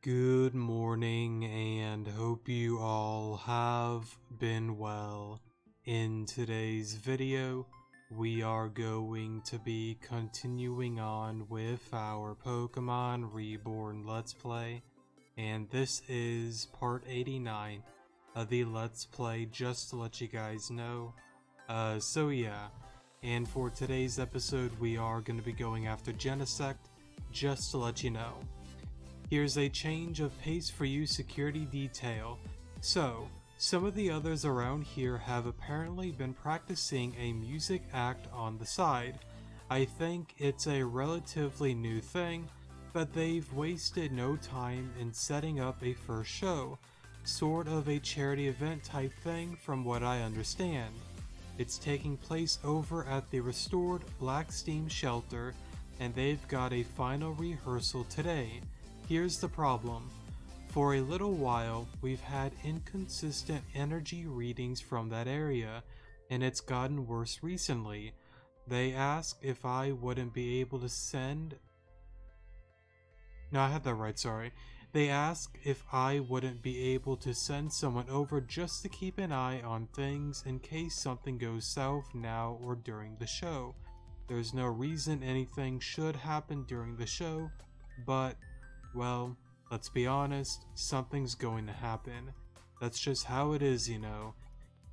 Good morning and hope you all have been well. In today's video, we are going to be continuing on with our Pokemon Reborn Let's Play, and this is part 89 of the Let's Play, just to let you guys know. So yeah, and for today's episode we are going to be going after Genesect, just to let you know. Here's a change of pace for you security detail. So, some of the others around here have apparently been practicing a music act on the side. I think it's a relatively new thing, but they've wasted no time in setting up a first show. Sort of a charity event type thing from what I understand. It's taking place over at the restored Black Steam shelter, and they've got a final rehearsal today. Here's the problem. For a little while, we've had inconsistent energy readings from that area, and it's gotten worse recently. They asked if I wouldn't be able to send... No, I had that right, sorry. They asked if I wouldn't be able to send someone over just to keep an eye on things in case something goes south now or during the show. There's no reason anything should happen during the show, but... well, let's be honest, something's going to happen. That's just how it is, you know.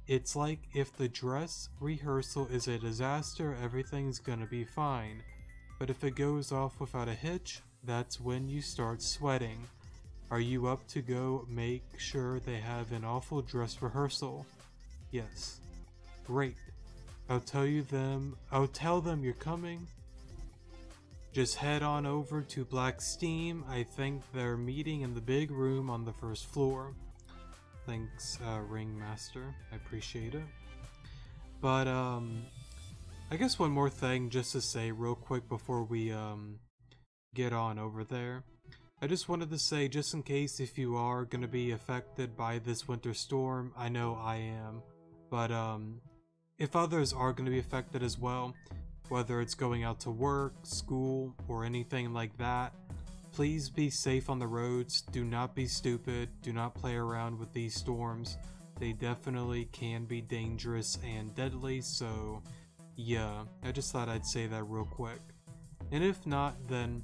It's like if the dress rehearsal is a disaster, everything's gonna be fine. But if it goes off without a hitch, that's when you start sweating. Are you up to go make sure they have an awful dress rehearsal? Yes. Great. I'll tell them you're coming. Just head on over to Black Steam. I think they're meeting in the big room on the first floor. Thanks, Ringmaster. I appreciate it. But, I guess one more thing just to say real quick before we, get on over there. I just wanted to say, just in case if you are going to be affected by this winter storm, I know I am. But, if others are going to be affected as well, whether it's going out to work, school, or anything like that, please be safe on the roads. Do not be stupid. Do not play around with these storms. They definitely can be dangerous and deadly, so yeah, I just thought I'd say that real quick. And if not, then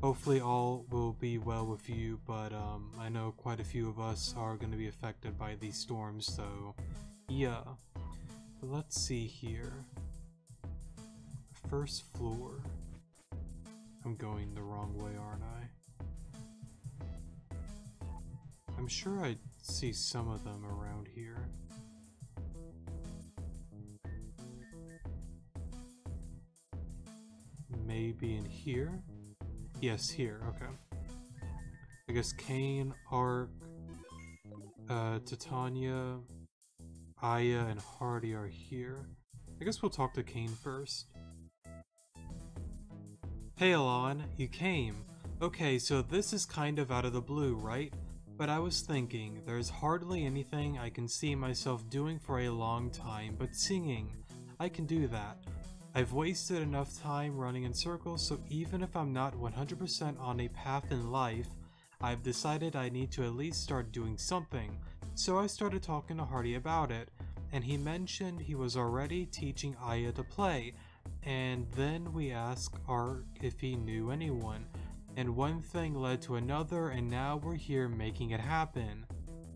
hopefully all will be well with you, but I know quite a few of us are going to be affected by these storms, so yeah. But let's see here. First floor. I'm going the wrong way, aren't I? I'm sure I see some of them around here. Maybe in here? Yes, here, okay. I guess Kane, Ark, Titania, Aya, and Hardy are here. I guess we'll talk to Kane first. Hey Alon, you came. Okay, so this is kind of out of the blue, right? But I was thinking, there's hardly anything I can see myself doing for a long time but singing. I can do that. I've wasted enough time running in circles, so even if I'm not 100% on a path in life, I've decided I need to at least start doing something. So I started talking to Hardy about it, and he mentioned he was already teaching Aya to play. And then we asked Ark if he knew anyone, and one thing led to another, and now we're here making it happen.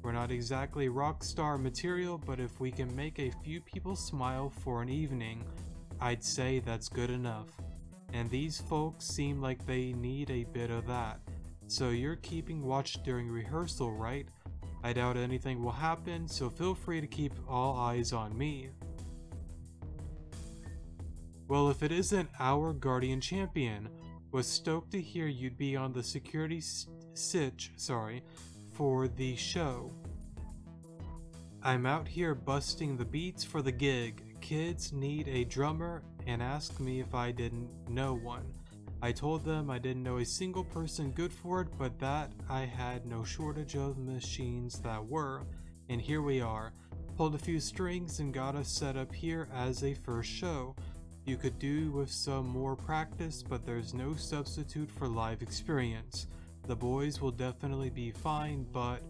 We're not exactly rock star material, but if we can make a few people smile for an evening, I'd say that's good enough. And these folks seem like they need a bit of that. So you're keeping watch during rehearsal, right? I doubt anything will happen, so feel free to keep all eyes on me. Well, if it isn't our Guardian Champion, was stoked to hear you'd be on the security sitch, for the show. I'm out here busting the beats for the gig. Kids need a drummer and asked me if I didn't know one. I told them I didn't know a single person good for it, but that I had no shortage of machines that were, and here we are. Pulled a few strings and got us set up here as a first show. You could do with some more practice, but there's no substitute for live experience. The boys will definitely be fine, but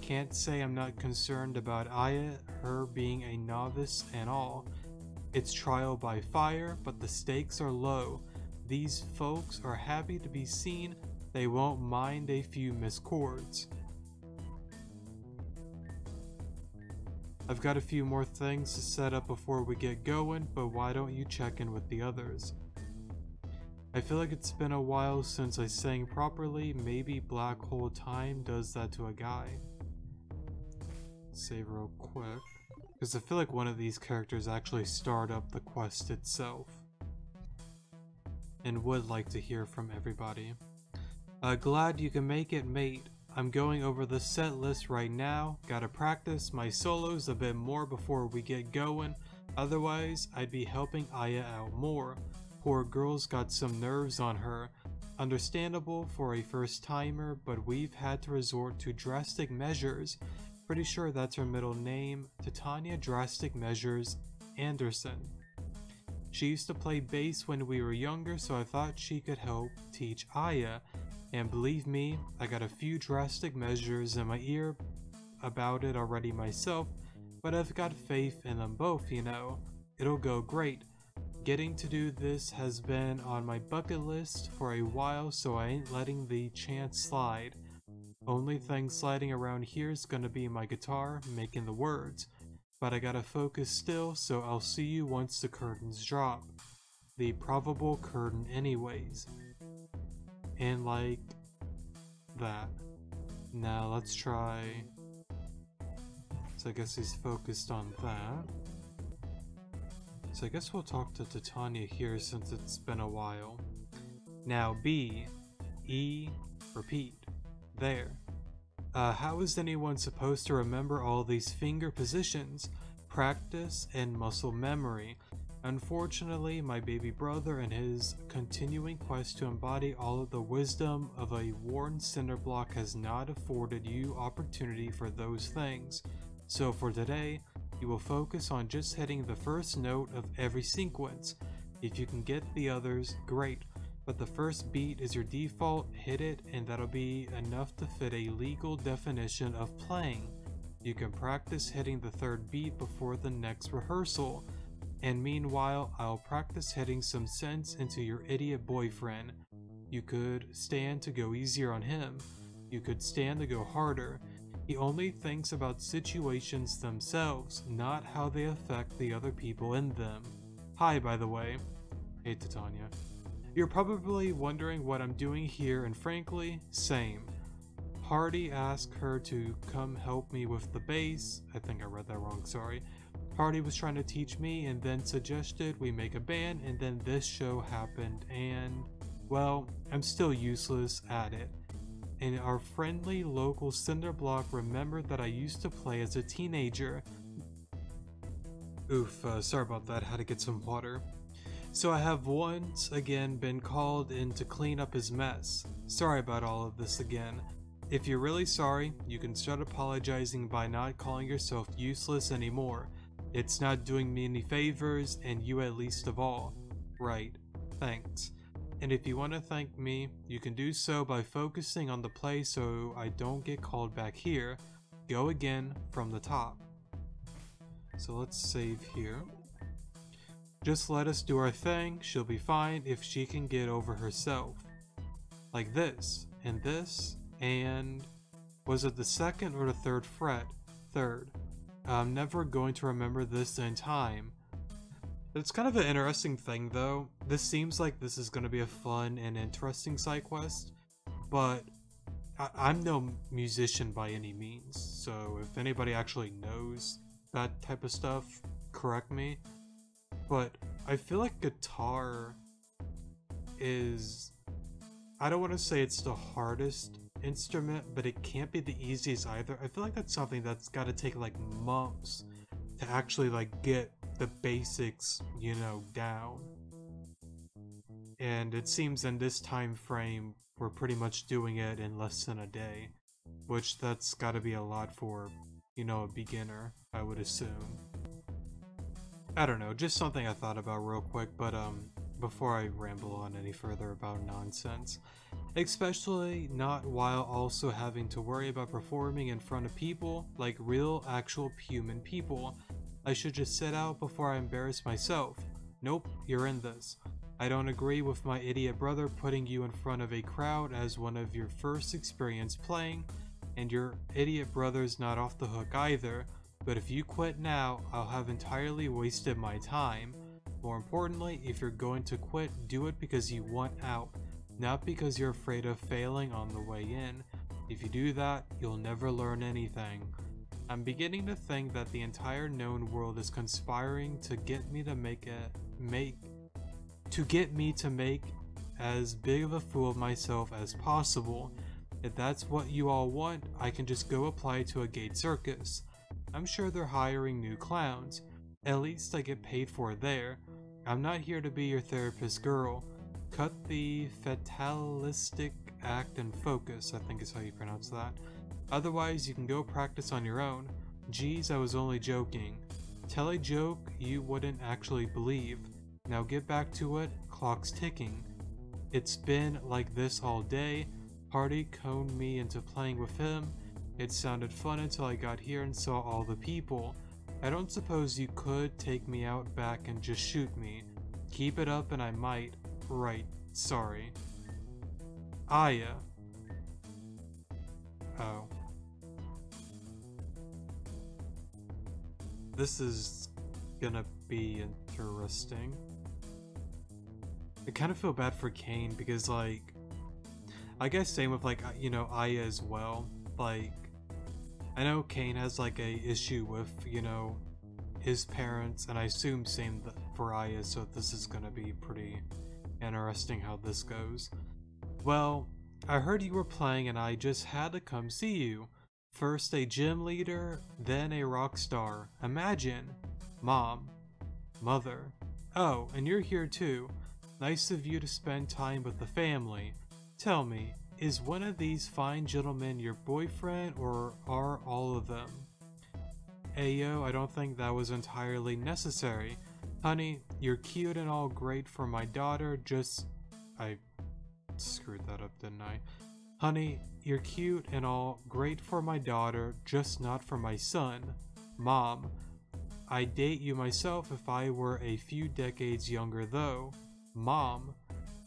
can't say I'm not concerned about Aya, her being a novice and all. It's trial by fire, but the stakes are low. These folks are happy to be seen, they won't mind a few miscords. I've got a few more things to set up before we get going, but why don't you check in with the others? I feel like it's been a while since I sang properly. Maybe black hole time does that to a guy. Save real quick, because I feel like one of these characters actually start up the quest itself. And would like to hear from everybody. Glad you can make it, mate. I'm going over the set list right now. Gotta practice my solos a bit more before we get going. Otherwise, I'd be helping Aya out more. Poor girl's got some nerves on her. Understandable for a first timer, but we've had to resort to drastic measures. Pretty sure that's her middle name, Titania Drastic Measures Anderson. She used to play bass when we were younger, so I thought she could help teach Aya. And believe me, I got a few drastic measures in my ear about it already myself, but I've got faith in them both, you know. It'll go great. Getting to do this has been on my bucket list for a while, so I ain't letting the chance slide. Only thing sliding around here is gonna be my guitar making the words, but I gotta focus still, so I'll see you once the curtains drop. The probable curtain anyways. And like that. Now let's try. So I guess he's focused on that. So I guess we'll talk to Titania here since it's been a while. Now B, E, repeat. There. How is anyone supposed to remember all these finger positions? Practice and muscle memory. Unfortunately, my baby brother and his continuing quest to embody all of the wisdom of a worn cinder block has not afforded you opportunity for those things. So for today, you will focus on just hitting the first note of every sequence. If you can get the others, great, but the first beat is your default, hit it, and that'll be enough to fit a legal definition of playing. You can practice hitting the third beat before the next rehearsal. And meanwhile, I'll practice hitting some sense into your idiot boyfriend. You could stand to go easier on him. You could stand to go harder. He only thinks about situations themselves, not how they affect the other people in them. Hi, by the way. Hey, Titania. You're probably wondering what I'm doing here, and frankly, same. Hardy asked her to come help me with the bass. I think I read that wrong, sorry. Hardy was trying to teach me and then suggested we make a band, and then this show happened and, well, I'm still useless at it. And our friendly local cinder block remembered that I used to play as a teenager. Oof, sorry about that, had to get some water. So I have once again been called in to clean up his mess. Sorry about all of this again. If you're really sorry, you can start apologizing by not calling yourself useless anymore. It's not doing me any favors, and you at least of all. Right. Thanks. And if you want to thank me, you can do so by focusing on the play so I don't get called back here. Go again from the top. So let's save here. Just let us do our thing, she'll be fine if she can get over herself. Like this, and was it the second or the third fret? Third. I'm never going to remember this in time. It's kind of an interesting thing though. This seems like this is going to be a fun and interesting side quest, but I'm no musician by any means, so if anybody actually knows that type of stuff, correct me. But I feel like guitar is, I don't want to say it's the hardest instrument, but it can't be the easiest either. I feel like that's something that's got to take like months to actually like get the basics, you know, down. And it seems in this time frame we're pretty much doing it in less than a day, which that's got to be a lot for, you know, a beginner, I would assume. I don't know, just something I thought about real quick, but before I ramble on any further about nonsense. Especially not while also having to worry about performing in front of people, like real actual human people. I should just sit out before I embarrass myself. Nope, you're in this. I don't agree with my idiot brother putting you in front of a crowd as one of your first experience playing, and your idiot brother's not off the hook either, but if you quit now, I'll have entirely wasted my time. More importantly, if you're going to quit, do it because you want out, not because you're afraid of failing on the way in. If you do that, you'll never learn anything. I'm beginning to think that the entire known world is conspiring to get me to make as big of a fool of myself as possible. If that's what you all want, I can just go apply to a gate circus. I'm sure they're hiring new clowns. At least I get paid for it there. I'm not here to be your therapist girl. Cut the fatalistic act and focus, I think is how you pronounce that. Otherwise, you can go practice on your own. Geez, I was only joking. Tell a joke you wouldn't actually believe. Now get back to it, clock's ticking. It's been like this all day. Hardy coned me into playing with him. It sounded fun until I got here and saw all the people. I don't suppose you could take me out back and just shoot me. Keep it up and I might. Right, sorry. Aya. Oh. This is gonna be interesting. I kind of feel bad for Kane because, like, I guess same with, like, you know, Aya as well. Like, I know Kane has, like, a issue with, you know, his parents, and I assume same for Aya, so this is gonna be pretty interesting how this goes. Well, I heard you were playing and I just had to come see you. First a gym leader, then a rock star. Imagine. Mom. Mother. Oh, and you're here too. Nice of you to spend time with the family. Tell me, is one of these fine gentlemen your boyfriend, or are all of them? Ayo, I don't think that was entirely necessary. Honey, you're cute and all great for my daughter, I screwed that up, didn't I? Honey, you're cute and all great for my daughter, just not for my son. Mom, I'd date you myself if I were a few decades younger though. Mom,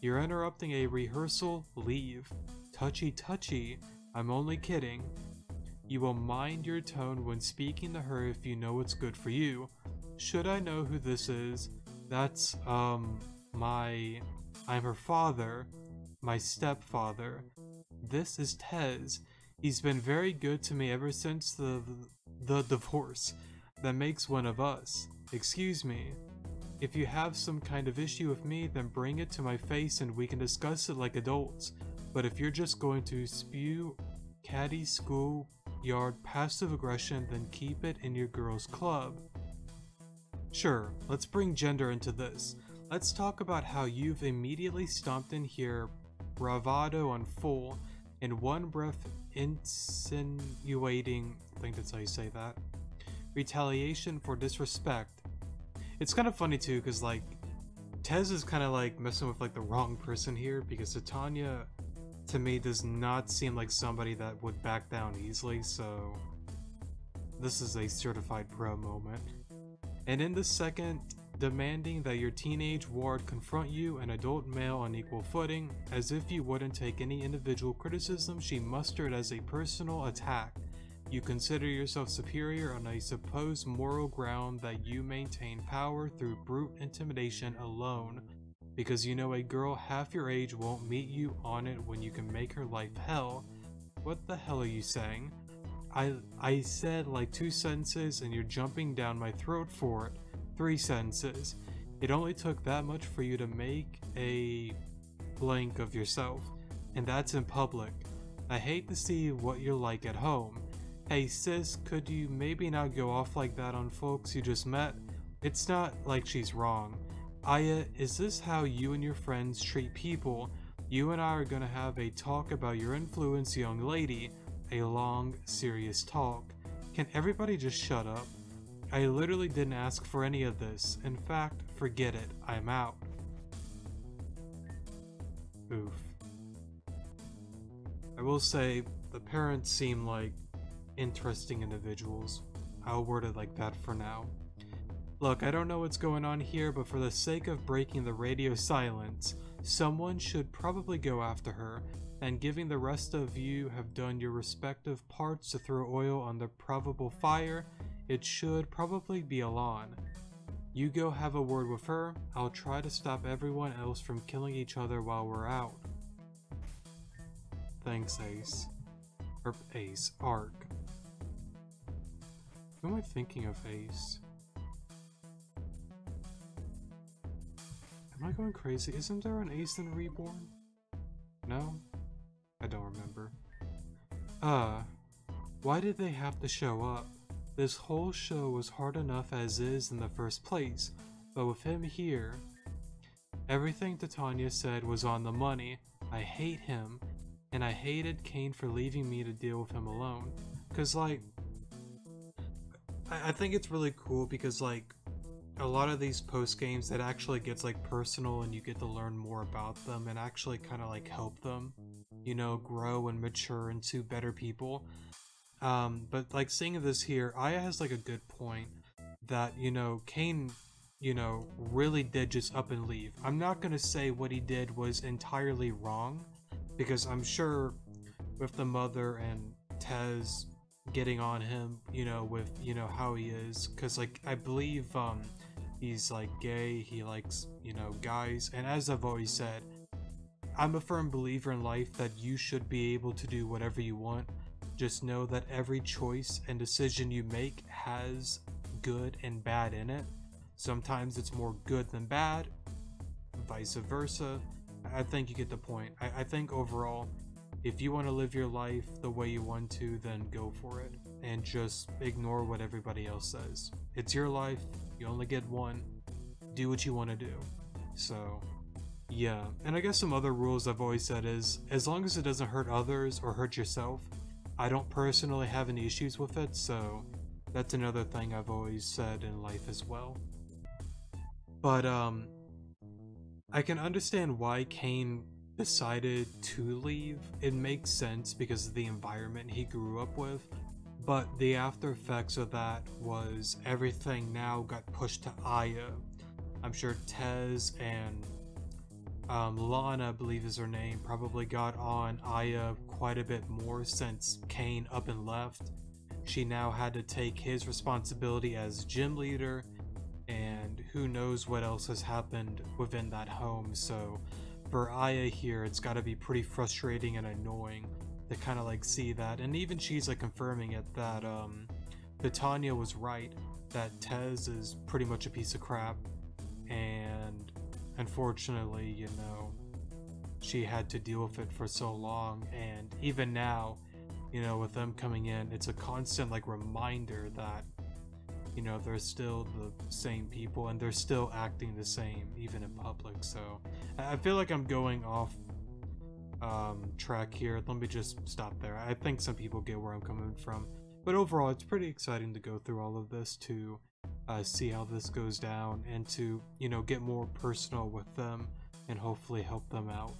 you're interrupting a rehearsal? Leave. Touchy touchy. I'm only kidding. You will mind your tone when speaking to her if you know what's good for you. Should I know who this is? That's, I'm her father. My stepfather. This is Tez. He's been very good to me ever since the divorce. That makes one of us. Excuse me. If you have some kind of issue with me, then bring it to my face and we can discuss it like adults. But if you're just going to spew catty schoolyard passive aggression, then keep it in your girls' club. Sure, let's bring gender into this. Let's talk about how you've immediately stomped in here, bravado on full, in one breath insinuating, I think that's how you say that, retaliation for disrespect. It's kind of funny too, because like, Tez is kind of like messing with like the wrong person here, because Titania, to me, does not seem like somebody that would back down easily, so this is a certified pro moment. And in the second, demanding that your teenage ward confront you, an adult male, on equal footing, as if you wouldn't take any individual criticism she mustered as a personal attack. You consider yourself superior on a supposed moral ground that you maintain power through brute intimidation alone, because you know a girl half your age won't meet you on it when you can make her life hell. What the hell are you saying? I said like 2 sentences and you're jumping down my throat for it. 3 sentences. It only took that much for you to make a blank of yourself, and that's in public. I hate to see what you're like at home. Hey sis, could you maybe not go off like that on folks you just met? It's not like she's wrong. Aya, is this how you and your friends treat people? You and I are gonna have a talk about your influence, young lady. A long, serious talk. Can everybody just shut up? I literally didn't ask for any of this. In fact, forget it. I'm out. Oof. I will say the parents seem like interesting individuals. I'll word it like that for now. Look, I don't know what's going on here, but for the sake of breaking the radio silence, someone should probably go after her, and given the rest of you have done your respective parts to throw oil on the probable fire, it should probably be Alon. You go have a word with her. I'll try to stop everyone else from killing each other while we're out. Thanks, Ace. Or Ace, Ark. Who am I thinking of, Ace? Am I going crazy? Isn't there an Ace in Reborn? No? I don't remember. Why did they have to show up? This whole show was hard enough as is in the first place, but with him here, everything Titania said was on the money. I hate him, and I hated Kane for leaving me to deal with him alone. Cause like, I think it's really cool because like, a lot of these post games that actually gets like personal and you get to learn more about them and actually kind of like help them, you know, grow and mature into better people. But like seeing this here, Aya has like a good point that, you know, Kane, you know, really did just up and leave. I'm not gonna say what he did was entirely wrong, because I'm sure with the mother and Tez getting on him, you know, with, you know, how he is, because like I believe he's like gay, he likes, you know, guys, and as I've always said, I'm a firm believer in life that you should be able to do whatever you want. Just know that every choice and decision you make has good and bad in it. Sometimes it's more good than bad, vice versa. I think you get the point. I think overall, if you want to live your life the way you want to, then go for it. And just ignore what everybody else says. It's your life, you only get one. Do what you want to do. So, yeah. And I guess some other rules I've always said is, as long as it doesn't hurt others or hurt yourself, I don't personally have any issues with it, so that's another thing I've always said in life as well. But, I can understand why Kane decided to leave. It makes sense because of the environment he grew up with, but the after effects of that was everything now got pushed to Aya. I'm sure Tez and Lana, I believe is her name, probably got on Aya quite a bit more since Kane up and left. She now had to take his responsibility as gym leader, and who knows what else has happened within that home. So for Aya here, it's got to be pretty frustrating and annoying to kind of like see that. And even she's like confirming it that Titania was right, that Tez is pretty much a piece of crap, and unfortunately, you know, she had to deal with it for so long. And even now, you know, with them coming in, it's a constant like reminder that, you know, they're still the same people and they're still acting the same even in public. So I feel like I'm going off track here. Let me just stop there. I think some people get where I'm coming from, but overall it's pretty exciting to go through all of this to see how this goes down and to, you know, get more personal with them and hopefully help them out.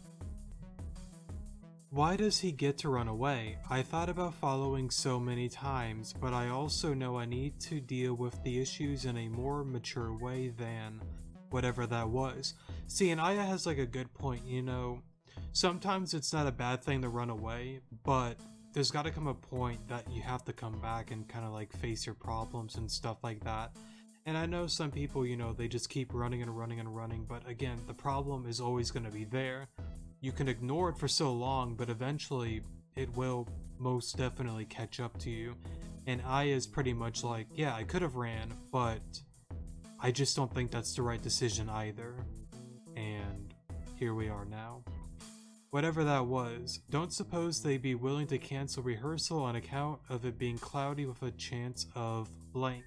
Why does he get to run away? I thought about following so many times, but I also know I need to deal with the issues in a more mature way than whatever that was. See, and Aya has like a good point, you know, sometimes it's not a bad thing to run away, but there's got to come a point that you have to come back and kind of like face your problems and stuff like that. And I know some people, you know, they just keep running and running and running, but again, the problem is always going to be there. You can ignore it for so long, but eventually it will most definitely catch up to you. And Aya is pretty much like, yeah, I could have ran, but I just don't think that's the right decision either. And here we are now. Whatever that was, don't suppose they'd be willing to cancel rehearsal on account of it being cloudy with a chance of blank.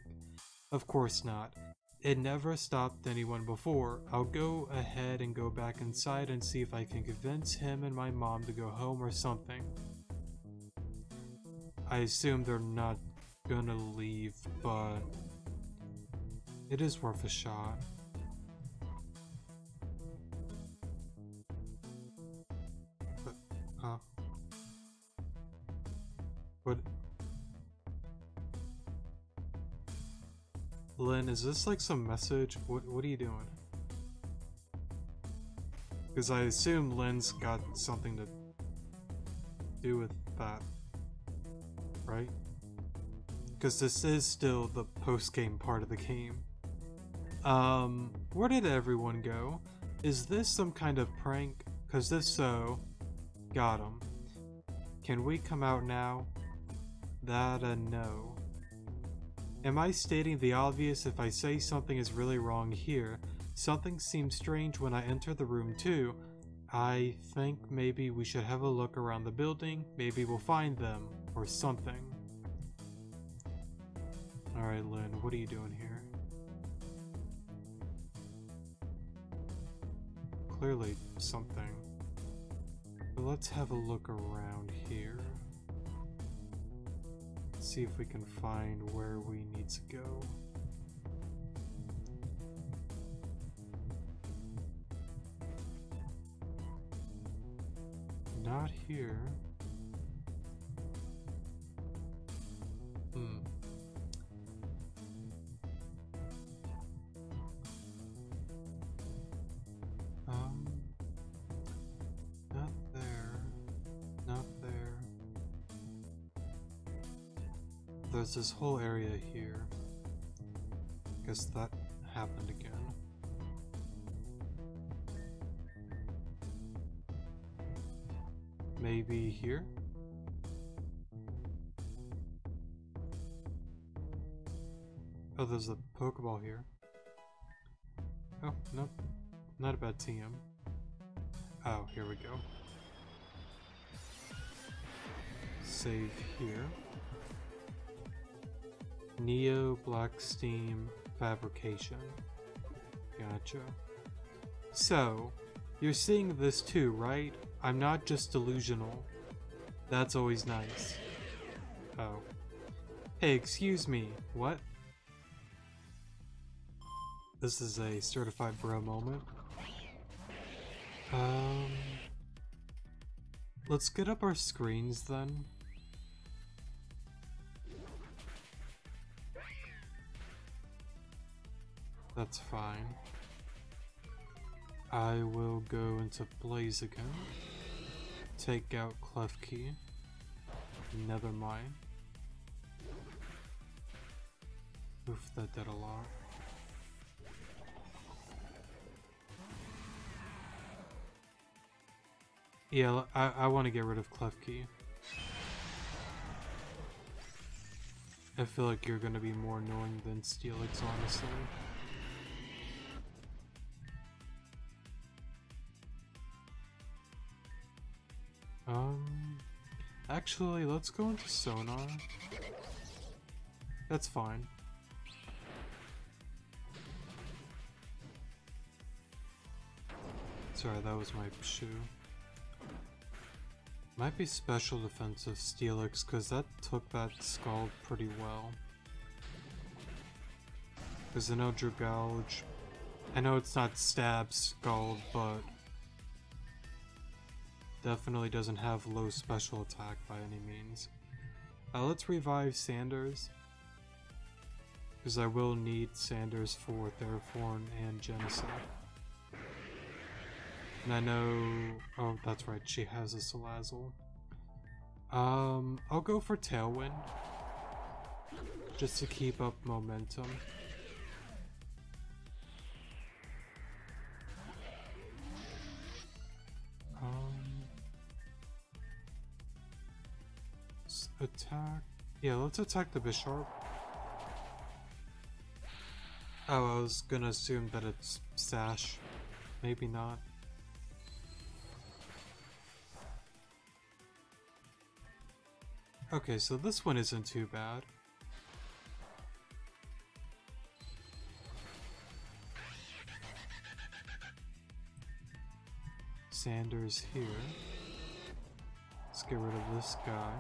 Of course not. It never stopped anyone before. I'll go ahead and go back inside and see if I can convince him and my mom to go home or something. I assume they're not gonna leave, but it is worth a shot. What? Lynn, is this like some message? What are you doing? Because I assume Lynn's got something to do with that, right? Because this is still the post-game part of the game. Where did everyone go? Is this some kind of prank? Because if so, got him. Can we come out now? That a no. Am I stating the obvious if I say something is really wrong here? Something seems strange when I enter the room too. I think maybe we should have a look around the building. Maybe we'll find them, or something. Alright, Lynn, what are you doing here? Clearly something. But let's have a look around here. See if we can find where we need to go. Not here. Not there. Not there. There's this whole area here. Guess that happened again. Maybe here? Oh, there's a Pokeball here. Oh, nope. Not a bad TM. Oh, here we go. Save here. Neo Black Steam Fabrication. Gotcha. So, you're seeing this too, right? I'm not just delusional. That's always nice. Oh. Hey, excuse me. What? This is a certified bro moment. Let's get up our screens then. That's fine. I will go into Blaziken, take out Klefki, Nethermine. Oof, that did a lot. Yeah, I want to get rid of Klefki. I feel like you're gonna be more annoying than Steelix, honestly. Actually, let's go into Sonar. That's fine. Sorry, that was my shoe. Might be special defensive Steelix, because that took that Scald pretty well. Because I know Dragouge, I know it's not Stab Scald, but definitely doesn't have low special attack by any means. Let's revive Sanders, because I will need Sanders for Theraforn and Genesect. And I know... oh, that's right, she has a Salazzle. I'll go for Tailwind, just to keep up momentum. Attack... yeah, let's attack the Bisharp. Oh, I was gonna assume that it's Sash. Maybe not. Okay, so this one isn't too bad. Sanders here. Let's get rid of this guy.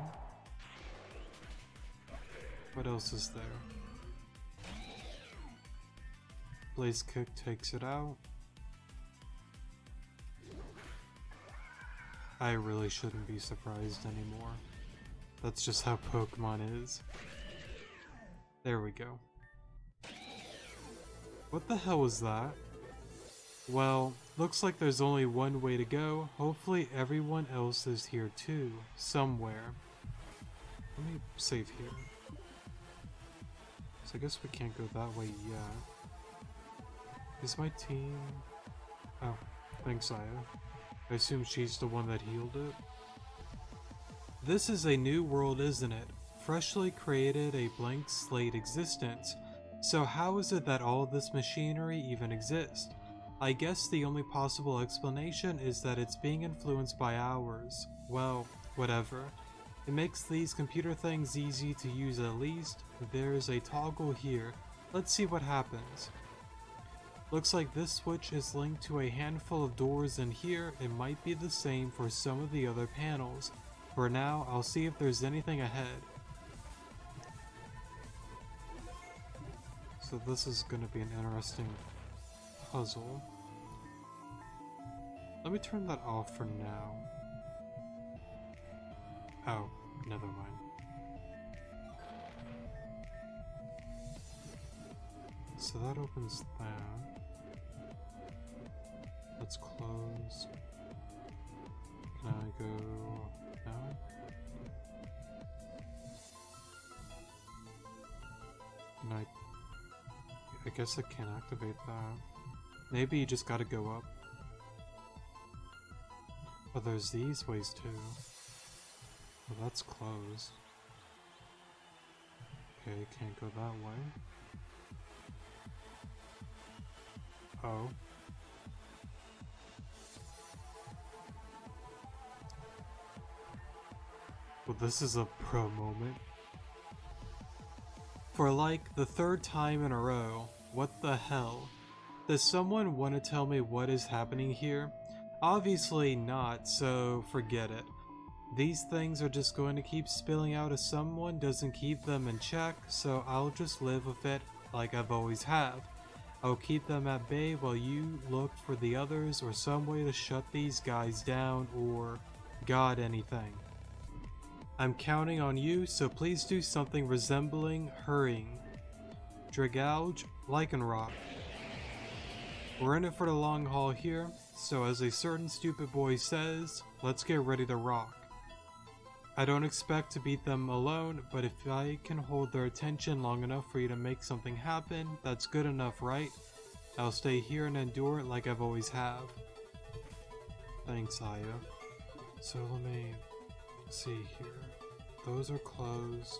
What else is there? Blaze Kick takes it out. I really shouldn't be surprised anymore. That's just how Pokemon is. There we go. What the hell was that? Well, looks like there's only one way to go. Hopefully everyone else is here too, somewhere. Let me save here. So I guess we can't go that way yet. Is my team... Oh, thanks, Aya. I assume she's the one that healed it. This is a new world, isn't it? Freshly created, a blank slate existence. So how is it that all this machinery even exists? I guess the only possible explanation is that it's being influenced by ours. Well, whatever. It makes these computer things easy to use at least. There's a toggle here. Let's see what happens. Looks like this switch is linked to a handful of doors in here. It might be the same for some of the other panels. For now, I'll see if there's anything ahead. So this is going to be an interesting puzzle. Let me turn that off for now. Oh, never mind. So that opens that. Let's close. Can I go now? And I guess I can't activate that. Maybe you just gotta go up. But there's these ways too. Well, that's closed. Okay, can't go that way. Oh. Well, this is a pro moment. For like the third time in a row, what the hell? Does someone want to tell me what is happening here? Obviously not, so forget it. These things are just going to keep spilling out if someone doesn't keep them in check, so I'll just live with it like I've always have. I'll keep them at bay while you look for the others or some way to shut these guys down or god anything. I'm counting on you, so please do something resembling hurrying. Dragalge, Lycanroc. We're in it for the long haul here, so as a certain stupid boy says, let's get ready to rock. I don't expect to beat them alone, but if I can hold their attention long enough for you to make something happen, that's good enough, right? I'll stay here and endure it like I've always have. Thanks, Aya. So let me see here. Those are closed.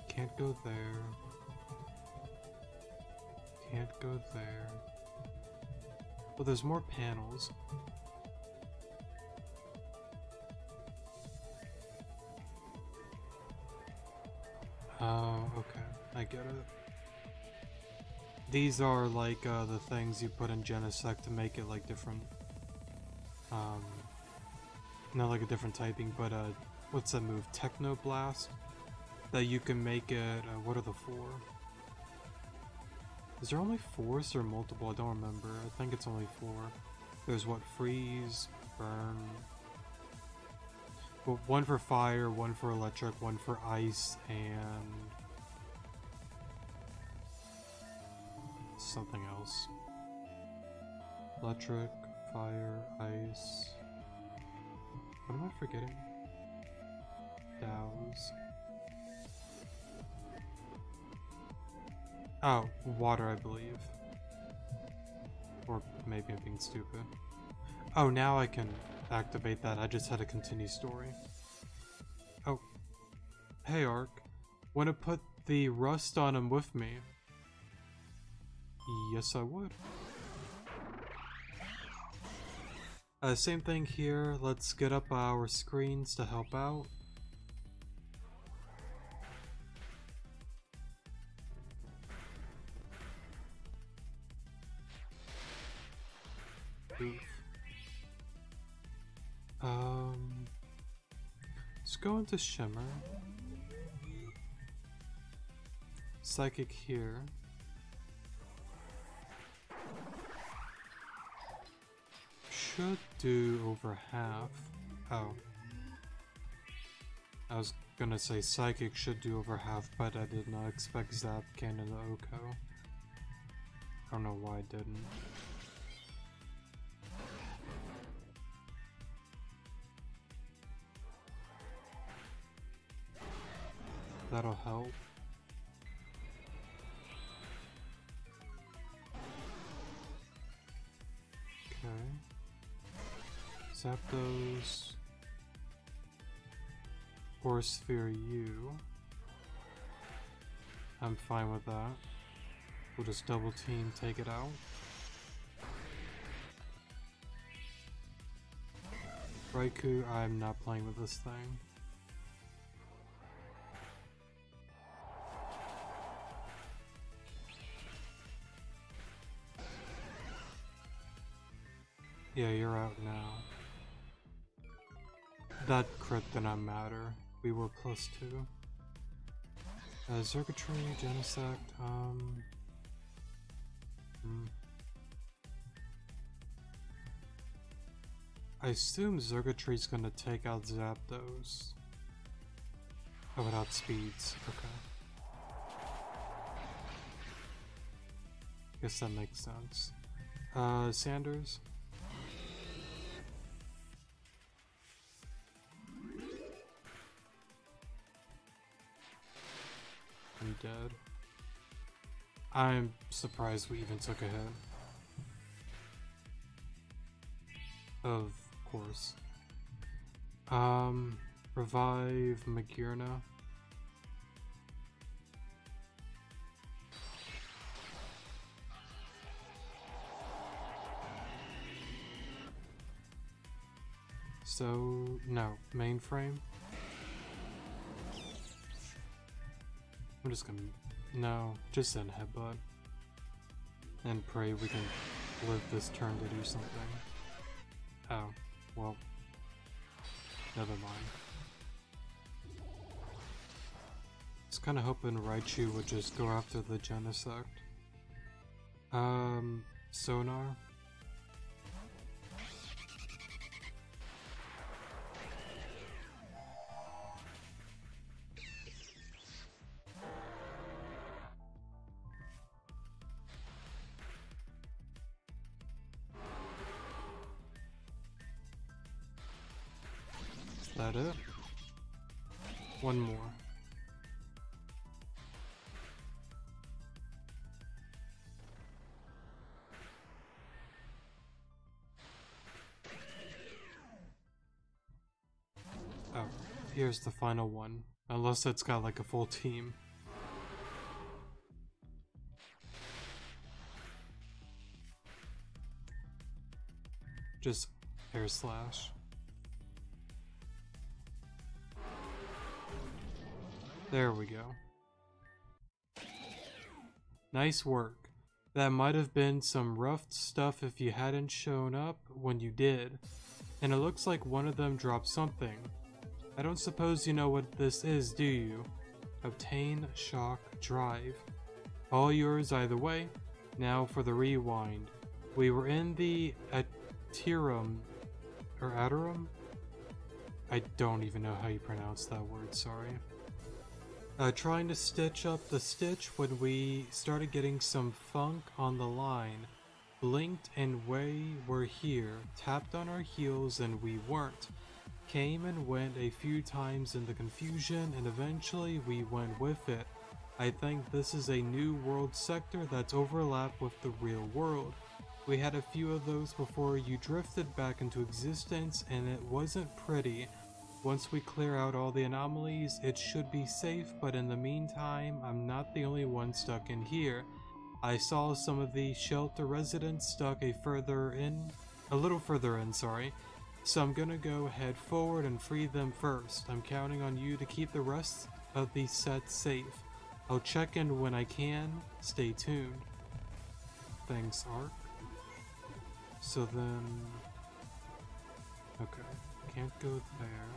Can't go there. Can't go there. Well, there's more panels. Oh, okay. I get it. These are like the things you put in Genesect to make it like different. Not like a different typing, but what's that move? Techno Blast? That you can make it, what are the four? Is there only four or multiple? I don't remember. I think it's only four. There's what? Freeze, burn. Well, one for fire, one for electric, one for ice, and something else. Electric, fire, ice. What am I forgetting? Douse. Oh, water, I believe. Or maybe I'm being stupid. Oh, now I can activate that. I just had a continue story. Oh. Hey, Ark. Wanna put the rust on him with me? Yes, I would. Same thing here. Let's get up our screens to help out. Oof. Let's go into Shimmer. Psychic here. Should do over half. Oh. I was gonna say Psychic should do over half, but I did not expect Zap Cannon to Oko. I don't know why I didn't. That'll help. Okay. Zap those. Force Sphere you. I'm fine with that. We'll just double team, take it out. Raikou, I'm not playing with this thing. Yeah, you're out now. That crit did not matter. We were +2. Circuitry, Genesect, I assume Circuitry's gonna take out Zapdos. Oh, without speeds, okay. Guess that makes sense. Sanders? I'm dead. I'm surprised we even took a hit. Of course. Revive Magearna. So, no, mainframe. I'm just gonna, no, just send Headbutt. And pray we can live this turn to do something. Oh, well, never mind. I was kinda hoping Raichu would just go after the Genesect. Sonar. Is that it? One more. Oh, here's the final one. Unless it's got like a full team. Just air slash. There we go. Nice work. That might have been some rough stuff if you hadn't shown up when you did. And it looks like one of them dropped something. I don't suppose you know what this is, do you? Obtain Shock Drive. All yours either way. Now for the rewind. We were in the Aterum, or Aterum? I don't even know how you pronounce that word, sorry. Trying to stitch up the stitch when we started getting some funk on the line. Blinked and we were here, tapped on our heels and we weren't. Came and went a few times in the confusion and eventually we went with it. I think this is a new world sector that's overlapped with the real world. We had a few of those before you drifted back into existence and it wasn't pretty. Once we clear out all the anomalies, it should be safe, but in the meantime, I'm not the only one stuck in here. I saw some of the shelter residents stuck a little further in, sorry. So I'm gonna go head forward and free them first. I'm counting on you to keep the rest of the set safe. I'll check in when I can. Stay tuned. Thanks, Ark. So then... okay. Can't go there.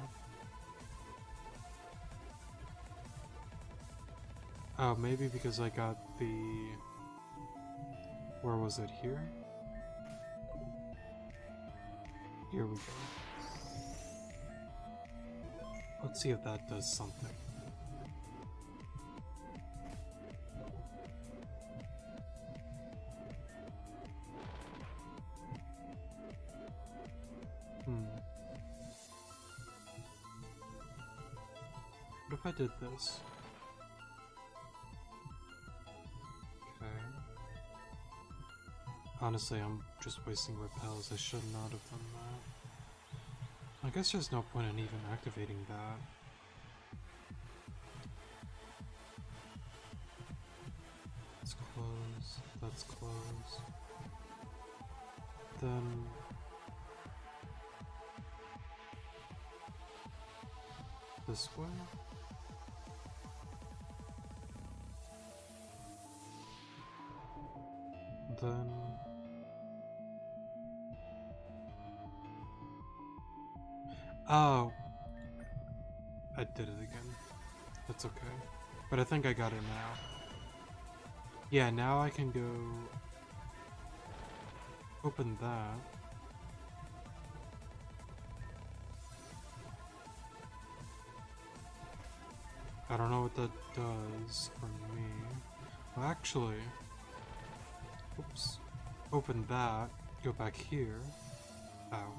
Oh, maybe because I got the... where was it? Here? Here we go. Let's see if that does something. What if I did this? Okay. Honestly, I'm just wasting repels. I should not have done that. I guess there's no point in even activating that. Let's close. Let's close. Then... this way? Then... oh! I did it again. That's okay. But I think I got it now. Yeah, now I can go... open that. I don't know what that does for me. Well, actually... oops. Open that, go back here. Ow.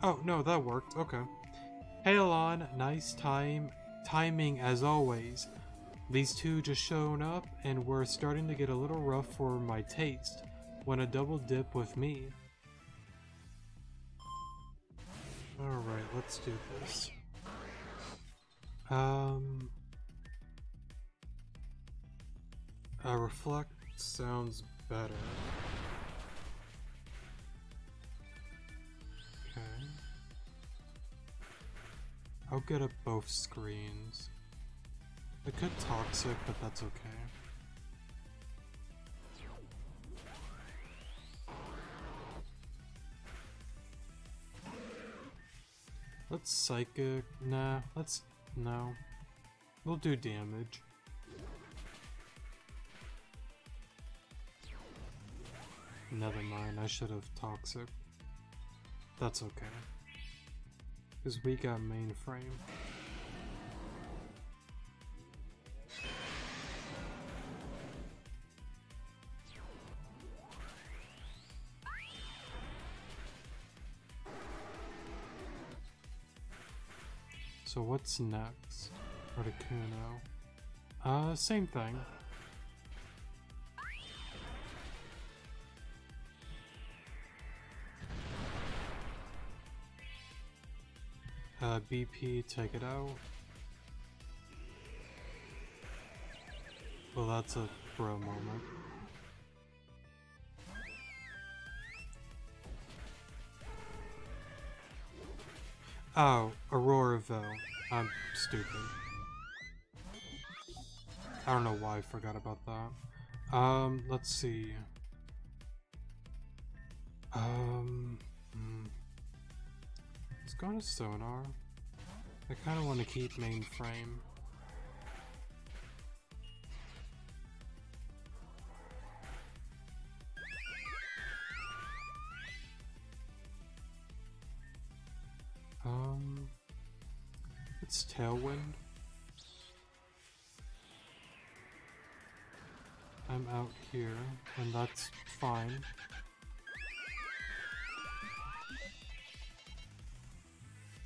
Oh, no, that worked. Okay. Hey, Alon, nice timing as always. These two just shown up, and we're starting to get a little rough for my taste. Want a double dip with me? Alright, let's do this. Reflect sounds better. Okay. I'll get up both screens. I could toxic, but that's okay. Let's psychic. Nah, let's... no. We'll do damage. Never mind, I should have toxic. That's okay. Because we got mainframe. So what's next? Articuno. Same thing. BP, take it out. Well, that's a bro moment. Oh, Auroraville. I'm stupid. I don't know why I forgot about that. Let's see. Let's go to Sonar. I kind of want to keep mainframe. It's Tailwind. I'm out here, and that's fine.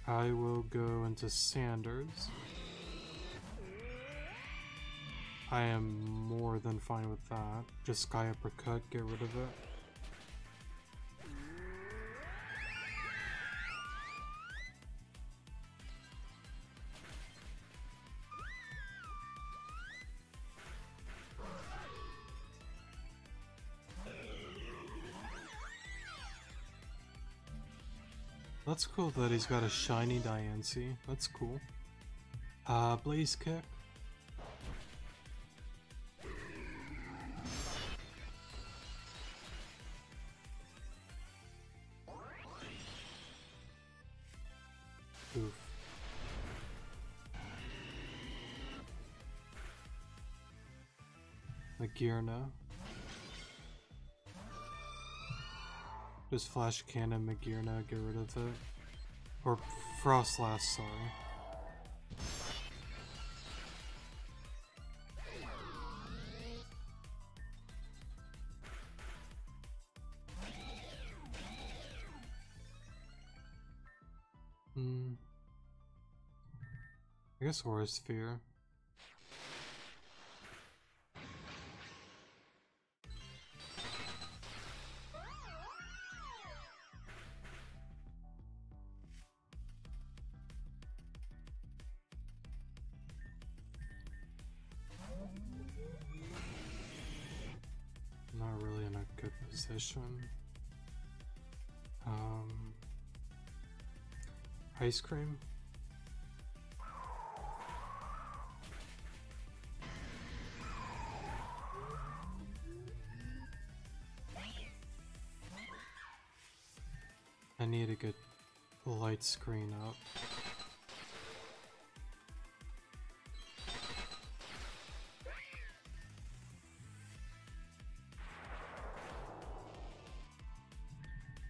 I will go into Sanders. I am more than fine with that. Just Sky Uppercut, get rid of it. That's cool that he's got a shiny Diancie. That's cool. Blaze Kick. Oof. Agirna. Just Flash Cannon, Magirna, get rid of it. Or Frostlass, sorry. I guess Aura Sphere. Not really in a good position. Ice Cream. I need to get the light screen up.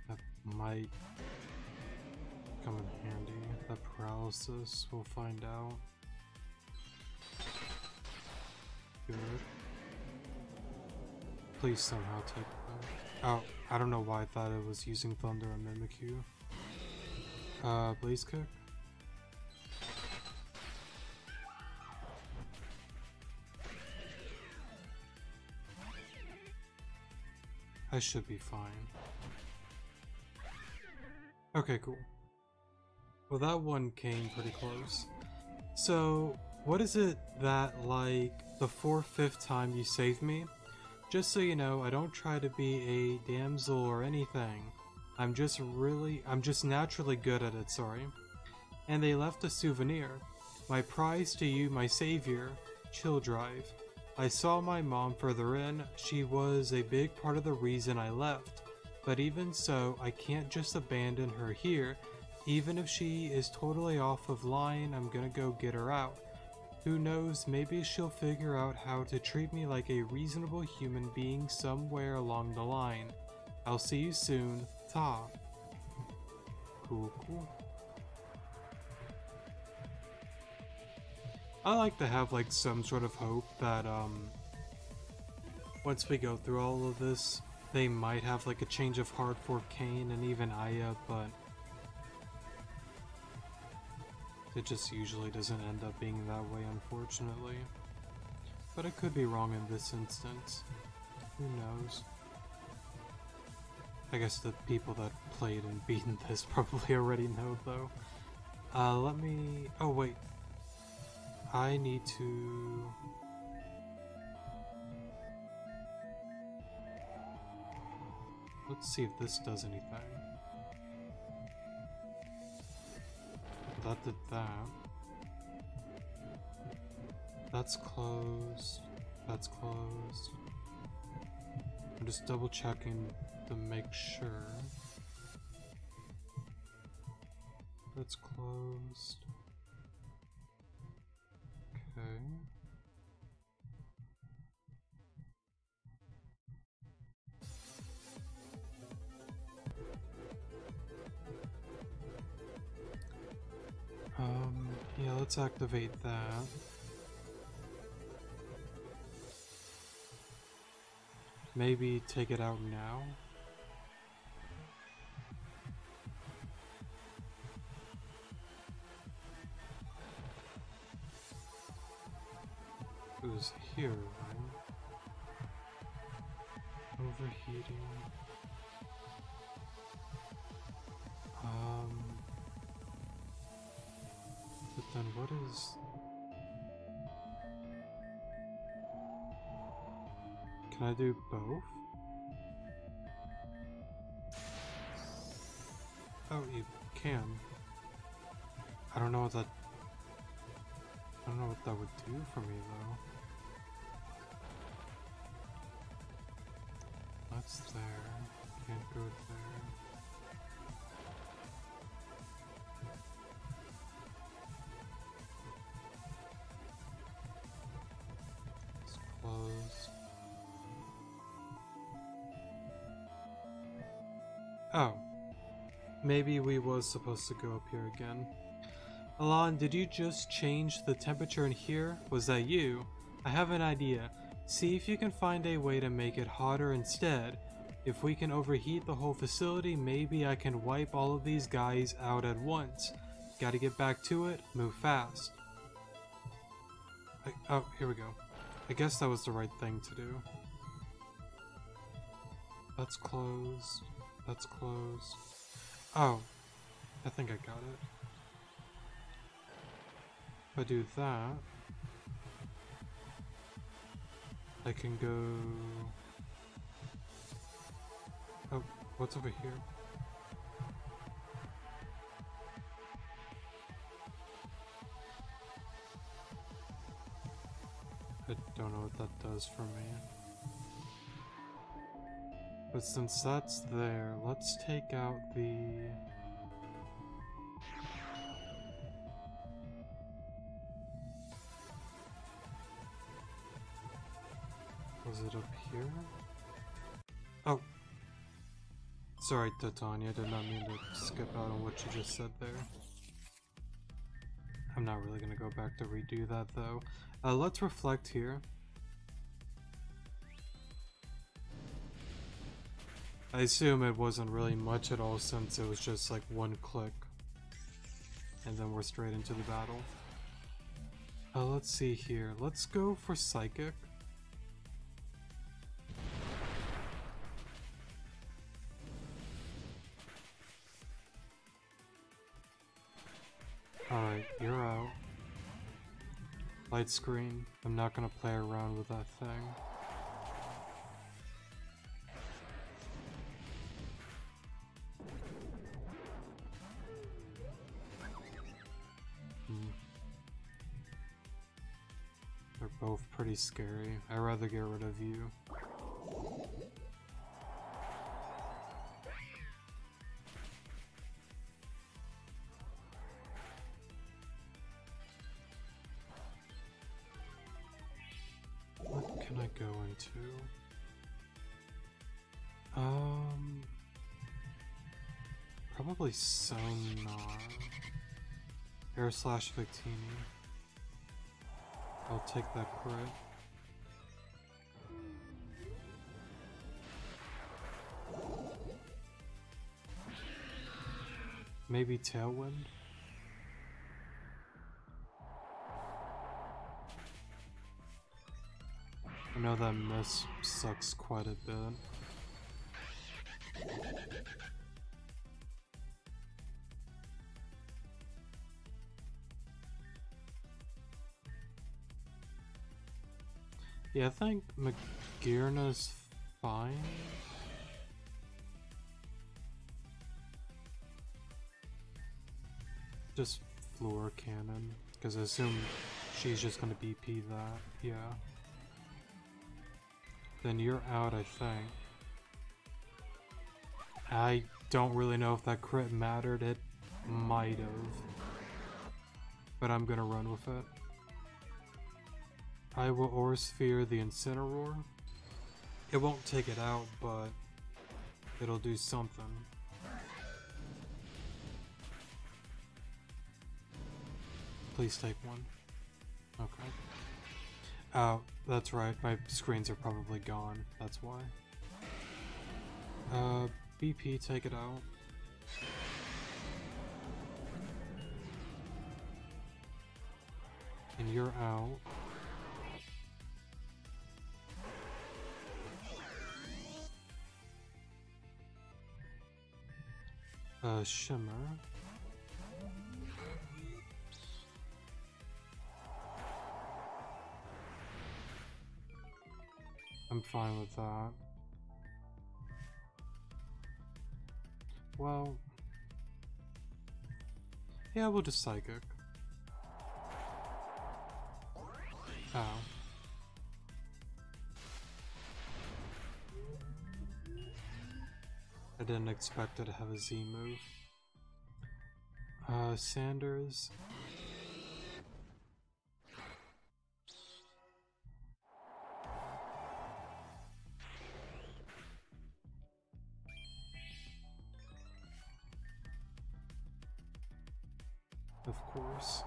That might come in handy. That paralysis, we'll find out. Good. Please somehow take that. Oh, I don't know why I thought it was using Thunder on Mimikyu. Blaze Kick? I should be fine. Okay, cool. Well, that one came pretty close. So, what is it that, like, the 4/5 time you saved me? Just so you know, I don't try to be a damsel or anything. I'm just naturally good at it, sorry. And they left a souvenir. My prize to you, my savior, Chill Drive. I saw my mom further in. She was a big part of the reason I left. But even so, I can't just abandon her here. Even if she is totally off of line, I'm gonna go get her out. Who knows, maybe she'll figure out how to treat me like a reasonable human being somewhere along the line. I'll see you soon, Ta. Cool, cool. I like to have like some sort of hope that once we go through all of this, they might have like a change of heart for Kane and even Aya, but it just usually doesn't end up being that way, unfortunately. But it could be wrong in this instance. Who knows? I guess the people that played and beaten this probably already know, though. Let me... Oh, wait. I need to... Let's see if this does anything. That did that. That's closed. That's closed. I'm just double checking to make sure. That's closed. Okay. Yeah, let's activate that. Maybe take it out now. It was here, right? Overheating. But then what is... Can I do both? Oh, you can. I don't know what that... I don't know what that would do for me, though. That's there. Can't go there. It's closed. Maybe we was supposed to go up here again. Alon, did you just change the temperature in here? Was that you? I have an idea. See if you can find a way to make it hotter instead. If we can overheat the whole facility, maybe I can wipe all of these guys out at once. Gotta get back to it, move fast. Oh, here we go. I guess that was the right thing to do. That's closed. That's closed. Oh, I think I got it. If I do that, I can go... Oh, what's over here? I don't know what that does for me. But since that's there, let's take out the... Was it up here? Oh! Sorry, Titania, I did not mean to skip out on what you just said there. I'm not really gonna go back to redo that though. Let's reflect here. I assume it wasn't really much at all since it was just like one click. And then we're straight into the battle. Let's see here. Let's go for Psychic. Alright, you're out. Light screen. I'm not gonna play around with that thing. They're both pretty scary. I'd rather get rid of you. What can I go into? Probably Sonar. Air slash Victini. I'll take that crit. Maybe Tailwind? I know that miss sucks quite a bit. Yeah, I think Magirna's fine. Just Floor Cannon, because I assume she's just gonna BP that, yeah. Then you're out, I think. I don't really know if that crit mattered, it might have. But I'm gonna run with it. I will Aura Sphere the Incineroar. It won't take it out, but it'll do something. Please take one. Okay. Oh, that's right. My screens are probably gone. That's why. BP, take it out. And you're out. Shimmer. I'm fine with that. Well, yeah, we'll just Psychic. Ow. I didn't expect it to have a Z move. Sanders. of course.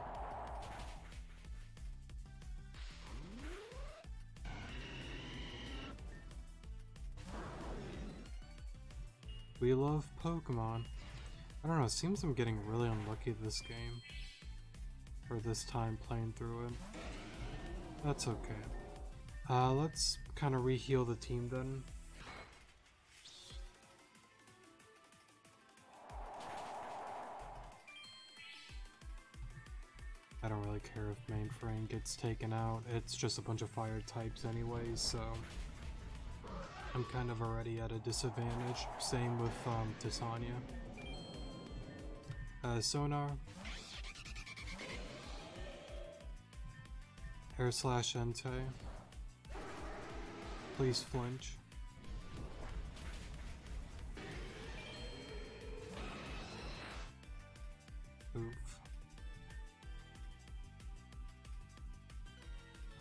We love Pokemon. I don't know, it seems I'm getting really unlucky this game. Or this time playing through it. That's okay. Let's kind of re-heal the team then. I don't really care if Mainframe gets taken out, it's just a bunch of fire types anyways, so I'm kind of already at a disadvantage. Same with Titania. Sonar. Air slash Entei. Please flinch. Oof.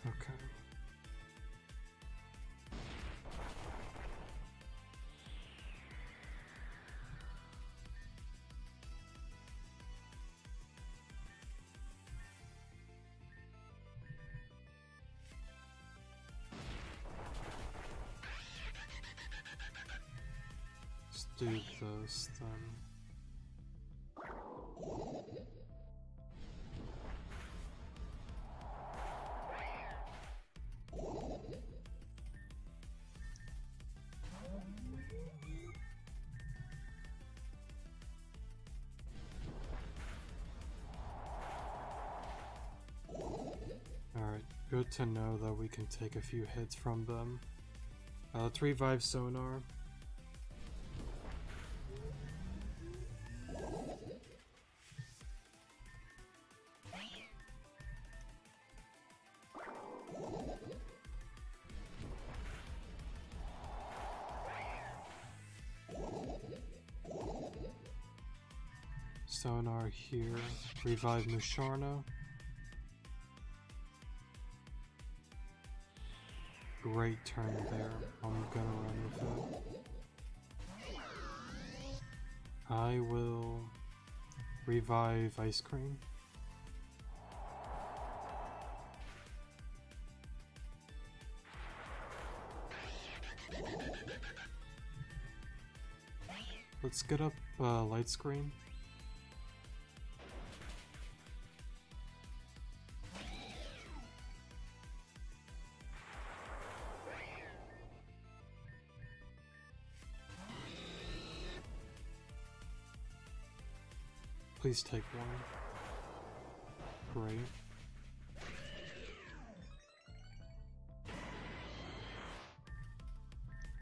Okay. Let's do this then. Alright, good to know that we can take a few hits from them. Let's revive Sonar. Sonar here. Revive Musharna. Great turn there. I'm gonna run with it. I will revive Ice Cream. Let's get up Light Screen. Please take one. Great.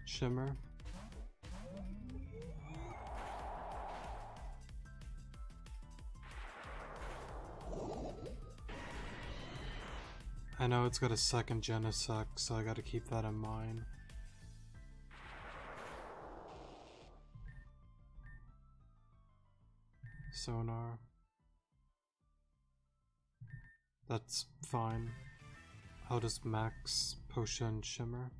Shimmer. I know it's got a second Genesect, so I gotta keep that in mind. Sonar. That's fine. I'll just max Potion Shimmer.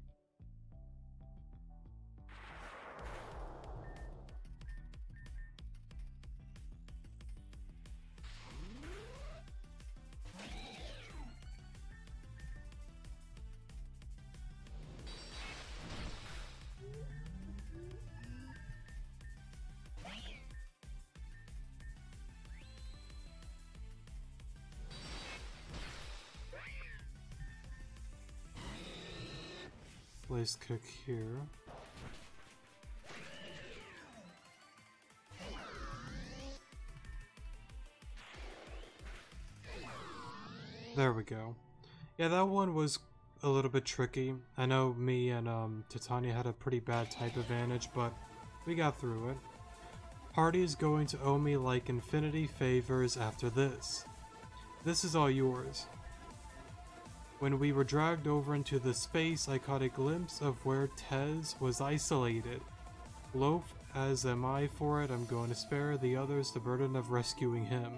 Blaze Kick here. There we go. Yeah, that one was a little bit tricky. I know me and Titania had a pretty bad type advantage, but we got through it. Party is going to owe me like infinity favors after this. This is all yours. When we were dragged over into the space, I caught a glimpse of where Tez was isolated. Loath as am I for it, I'm going to spare the others the burden of rescuing him.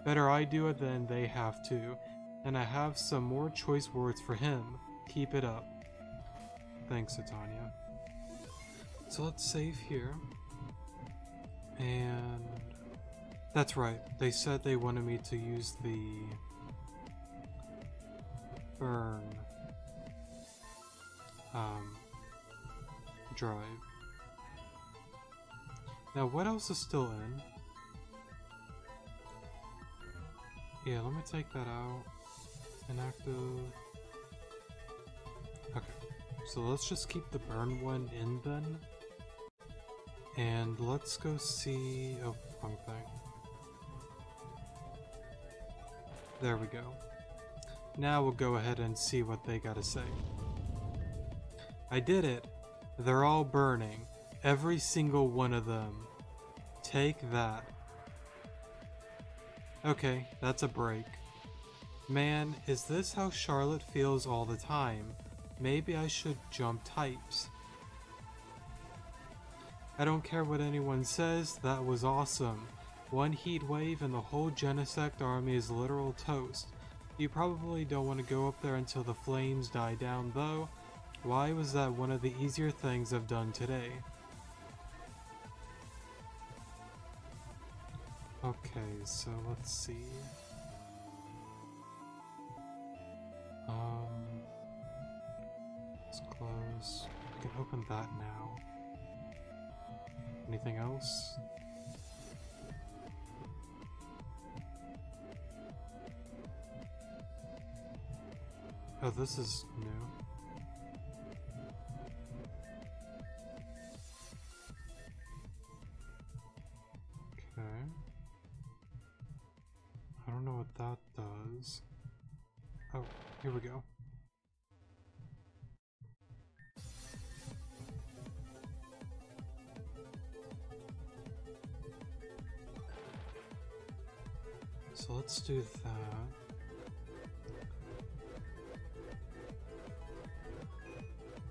Better I do it than they have to. And I have some more choice words for him. Keep it up. Thanks, Titania. So let's save here. And That's right. They said they wanted me to use the burn drive. Now, what else is still in? Yeah, let me take that out. Inactive. Okay, so let's just keep the burn one in then. And let's go see... oh, wrong thing. There we go. Now we'll go ahead and see what they gotta say. I did it. They're all burning. Every single one of them. Take that. Okay, that's a break. Man, is this how Charlotte feels all the time? Maybe I should jump types. I don't care what anyone says, that was awesome. One heat wave and the whole Genesect army is literal toast. You probably don't want to go up there until the flames die down though. Why was that one of the easier things I've done today? Okay, so let's see. Let's close. We can open that now. Anything else? Oh, this is new. Okay. I don't know what that does. Oh, here we go. So let's do that.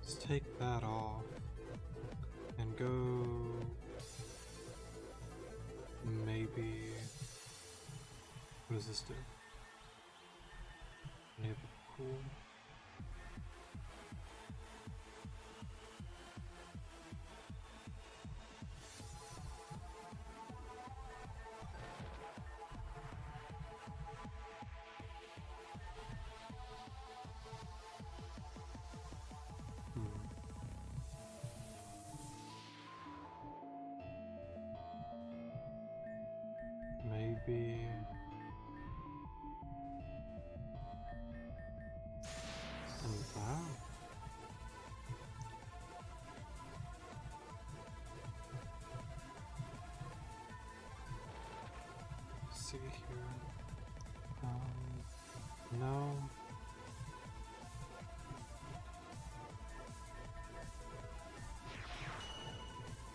Let's take that off and go maybe, what does this do? Enable cool. Maybe and that. Let's see here. No.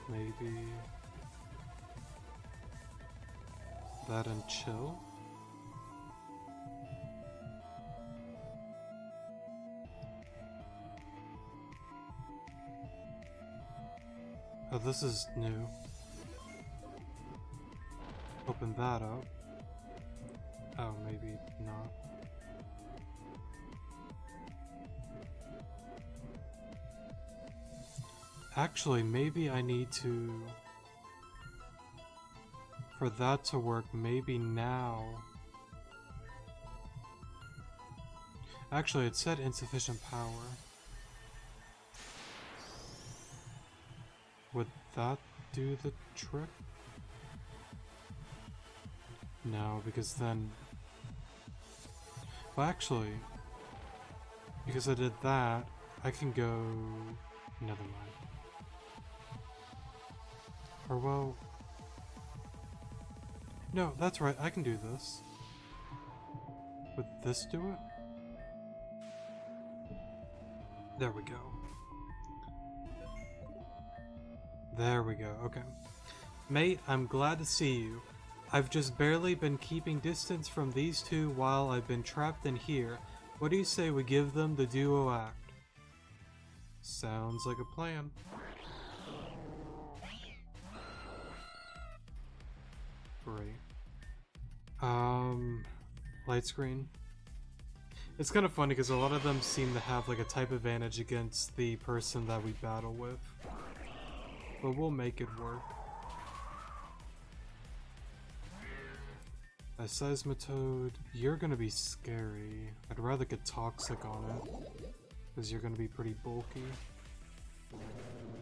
Maybe that and chill. Oh, this is new. Open that up. Oh, maybe not. Actually, maybe I need to... for that to work, maybe now... Actually, it said insufficient power. Would that do the trick? No, because then... well, actually, because I did that, I can go... never mind. Or well... no, that's right, I can do this. Would this do it? There we go. There we go, okay. Mate, I'm glad to see you. I've just barely been keeping distance from these two while I've been trapped in here. What do you say we give them the duo act? Sounds like a plan. Great. Light screen. It's kind of funny because a lot of them seem to have like a type advantage against the person that we battle with. But we'll make it work. A seismitoad, you're gonna be scary. I'd rather get toxic on it, because you're gonna be pretty bulky.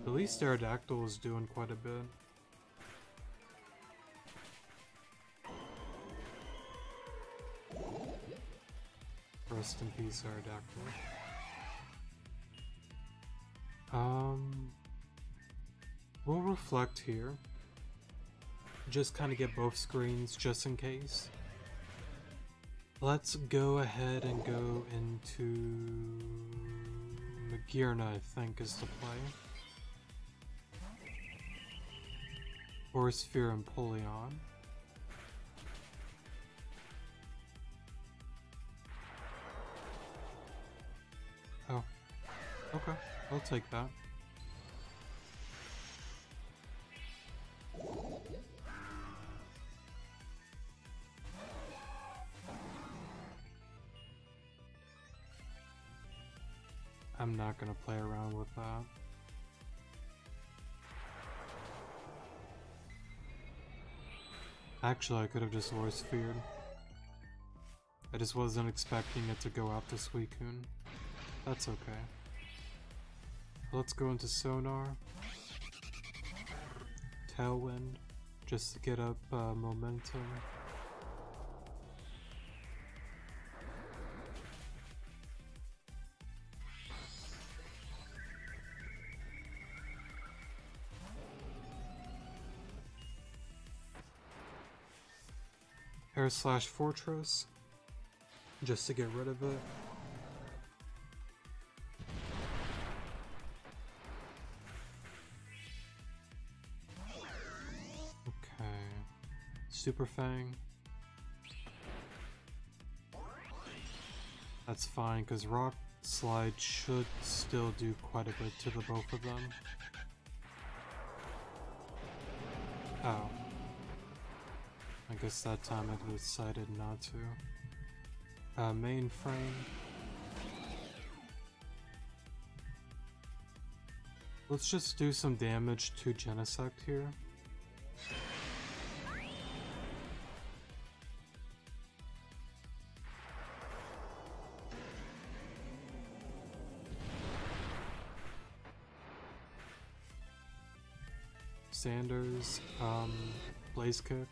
At least Aerodactyl is doing quite a bit. Rest in peace, Aerodactyl. We'll reflect here. Just kind of get both screens just in case. Let's go ahead and go into Magirna, I think, is the play. Or Sphere and Polion. Oh, okay, I'll take that. I'm not gonna play around with that. Actually, I could have just Aura Sphered. I just wasn't expecting it to go after Suicune. That's okay. Let's go into Sonar. Tailwind, just to get up momentum. Air slash Fortress, just to get rid of it. Okay, Super Fang. That's fine, because Rock Slide should still do quite a bit to the both of them. Oh. I guess that time I decided not to. Mainframe. Let's just do some damage to Genesect here. Sanders, Blaze Kick.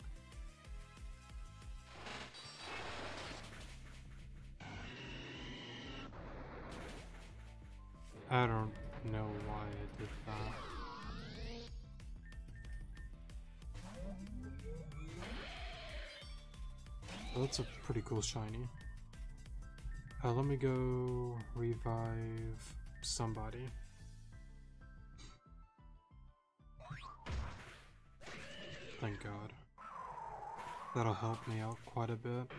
I don't know why I did that. Oh, that's a pretty cool shiny. Let me go revive somebody. Thank God. That'll help me out quite a bit.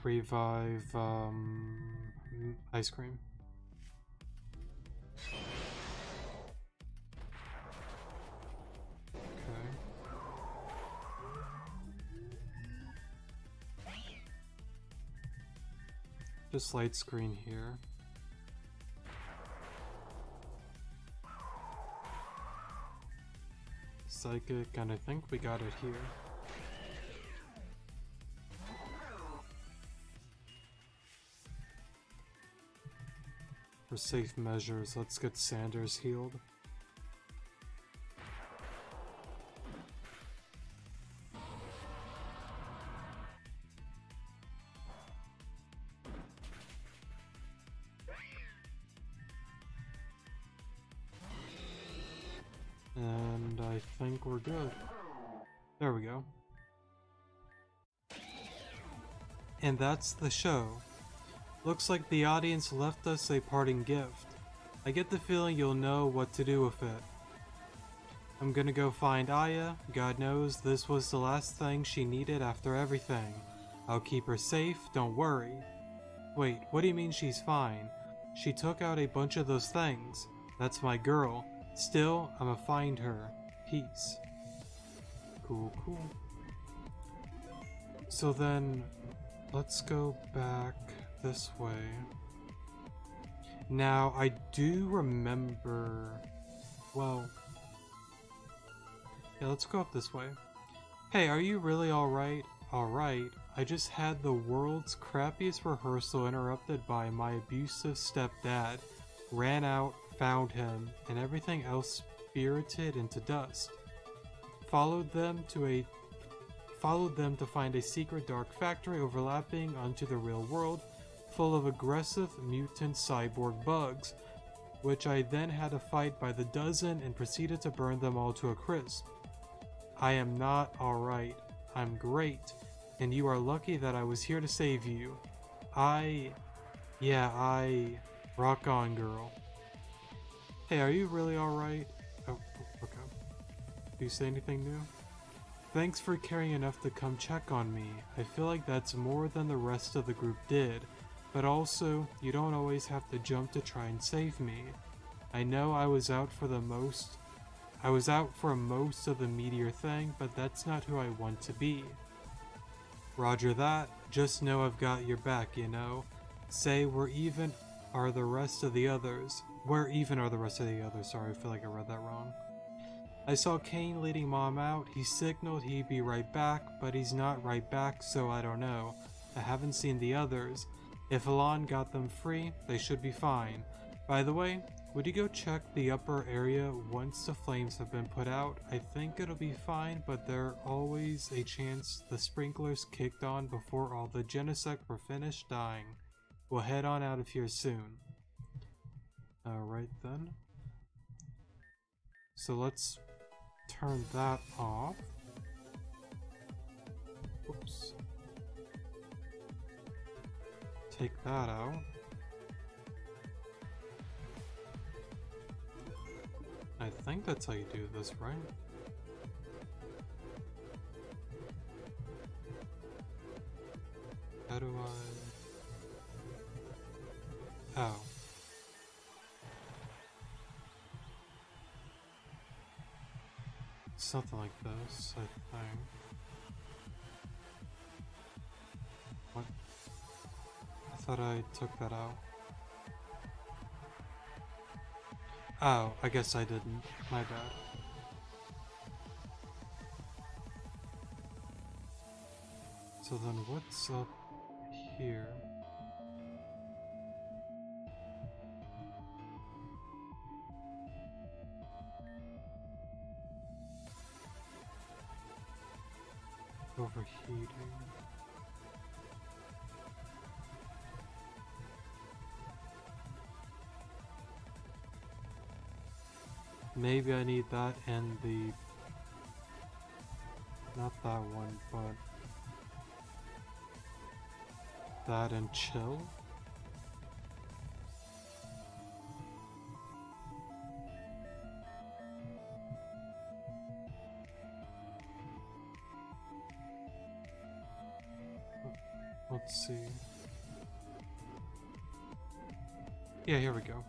Revive, Ice Cream. Okay. Just light screen here. Psychic, and I think we got it here. For safe measures, let's get Sanders healed. And I think we're good. There we go. And that's the show. Looks like the audience left us a parting gift. I get the feeling you'll know what to do with it. I'm gonna go find Aya. God knows this was the last thing she needed after everything. I'll keep her safe, don't worry. Wait, what do you mean she's fine? She took out a bunch of those things. That's my girl. Still, I'ma find her. Peace. Cool, cool. So then, let's go back this way. Now, I do remember, well, Yeah, let's go up this way. Hey, are you really alright? Alright, I just had the world's crappiest rehearsal interrupted by my abusive stepdad. Ran out, found him, and everything else spirited into dust. Followed them to find a secret dark factory overlapping onto the real world, full of aggressive mutant cyborg bugs, which I then had to fight by the dozen and proceeded to burn them all to a crisp. I am not alright. I'm great, and you are lucky that I was here to save you. Rock on, girl. Hey, are you really alright? Oh, okay. Do you say anything new? Thanks for caring enough to come check on me. I feel like that's more than the rest of the group did, but also, you don't always have to jump to try and save me. I know I was out for most of the meteor thing, but that's not who I want to be. Roger that, just know I've got your back, you know. Say, where even are the rest of the others, sorry, I feel like I read that wrong. I saw Kane leading Mom out, he signaled he'd be right back, but he's not right back, so I don't know. I haven't seen the others. If Alon got them free, they should be fine. By the way, would you go check the upper area once the flames have been put out? I think it'll be fine, but there's always a chance the sprinklers kicked on before all the Genesect were finished dying. We'll head on out of here soon. Alright then. So let's turn that off. Oops. Take that out. I think that's how you do this, right? How do I... Oh. Something like this, I think. What? I thought I took that out. Oh, I guess I didn't. My bad. So then what's up here? Overheating. Maybe I need that and the... not that one, but... that and chill? Let's see. Yeah, here we go.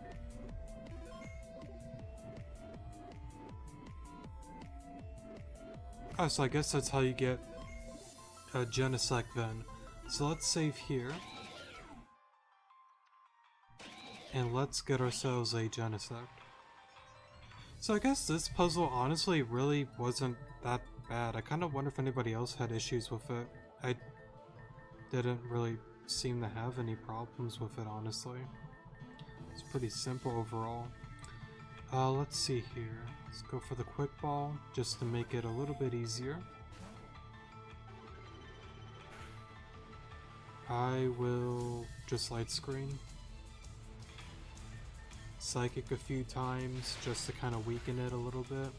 Oh, so I guess that's how you get a Genesect then. So let's save here. And let's get ourselves a Genesect. So I guess this puzzle honestly really wasn't that bad. I kind of wonder if anybody else had issues with it. I didn't really seem to have any problems with it, honestly. It's pretty simple overall. Let's see here. Let's go for the quick ball, just to make it a little bit easier. I will just light screen. Psychic a few times, just to kind of weaken it a little bit.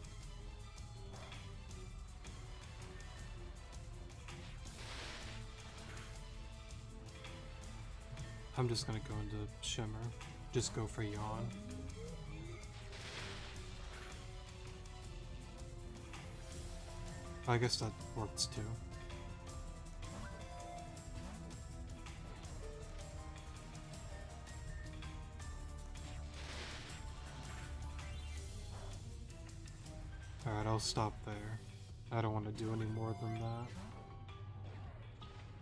I'm just gonna go into Shimmer. Just go for Yawn. I guess that works too. Alright, I'll stop there. I don't want to do any more than that.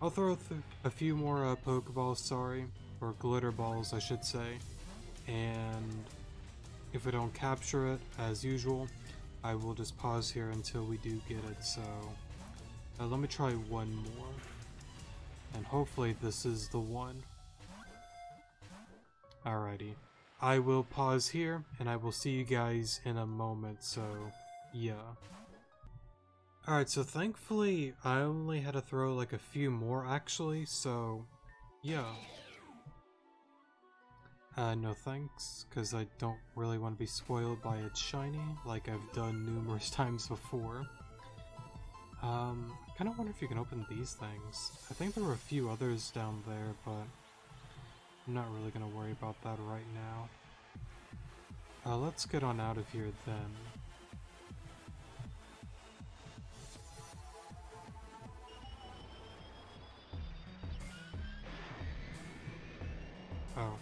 I'll throw a few more Pokeballs, sorry. Or glitter balls, I should say. And if we don't capture it, as usual, I will just pause here until we do get it, so let me try one more. And hopefully this is the one. Alrighty. I will pause here, and I will see you guys in a moment, so yeah. Alright, so thankfully I only had to throw like a few more actually, so yeah. No thanks, because I don't really want to be spoiled by its shiny, like I've done numerous times before. I kind of wonder if you can open these things. I think there were a few others down there, but I'm not really going to worry about that right now. Let's get on out of here then. Oh.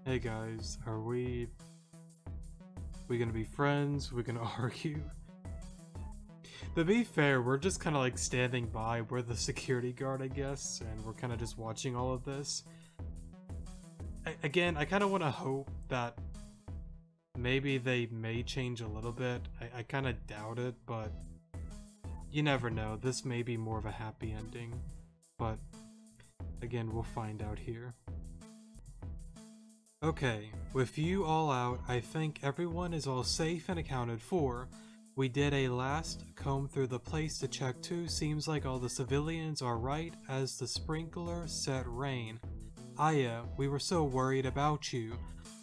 Hey guys, are we gonna be friends? We're gonna argue? To be fair, we're just kind of like standing by. We're the security guard, I guess, and we're kind of just watching all of this. Again, I kind of want to hope that maybe they may change a little bit. I kind of doubt it, but you never know. This may be more of a happy ending, but again, we'll find out here. Okay, with you all out, I think everyone is all safe and accounted for. We did a last comb through the place to check too. Seems like all the civilians are right as the sprinkler set rain. Aya, we were so worried about you.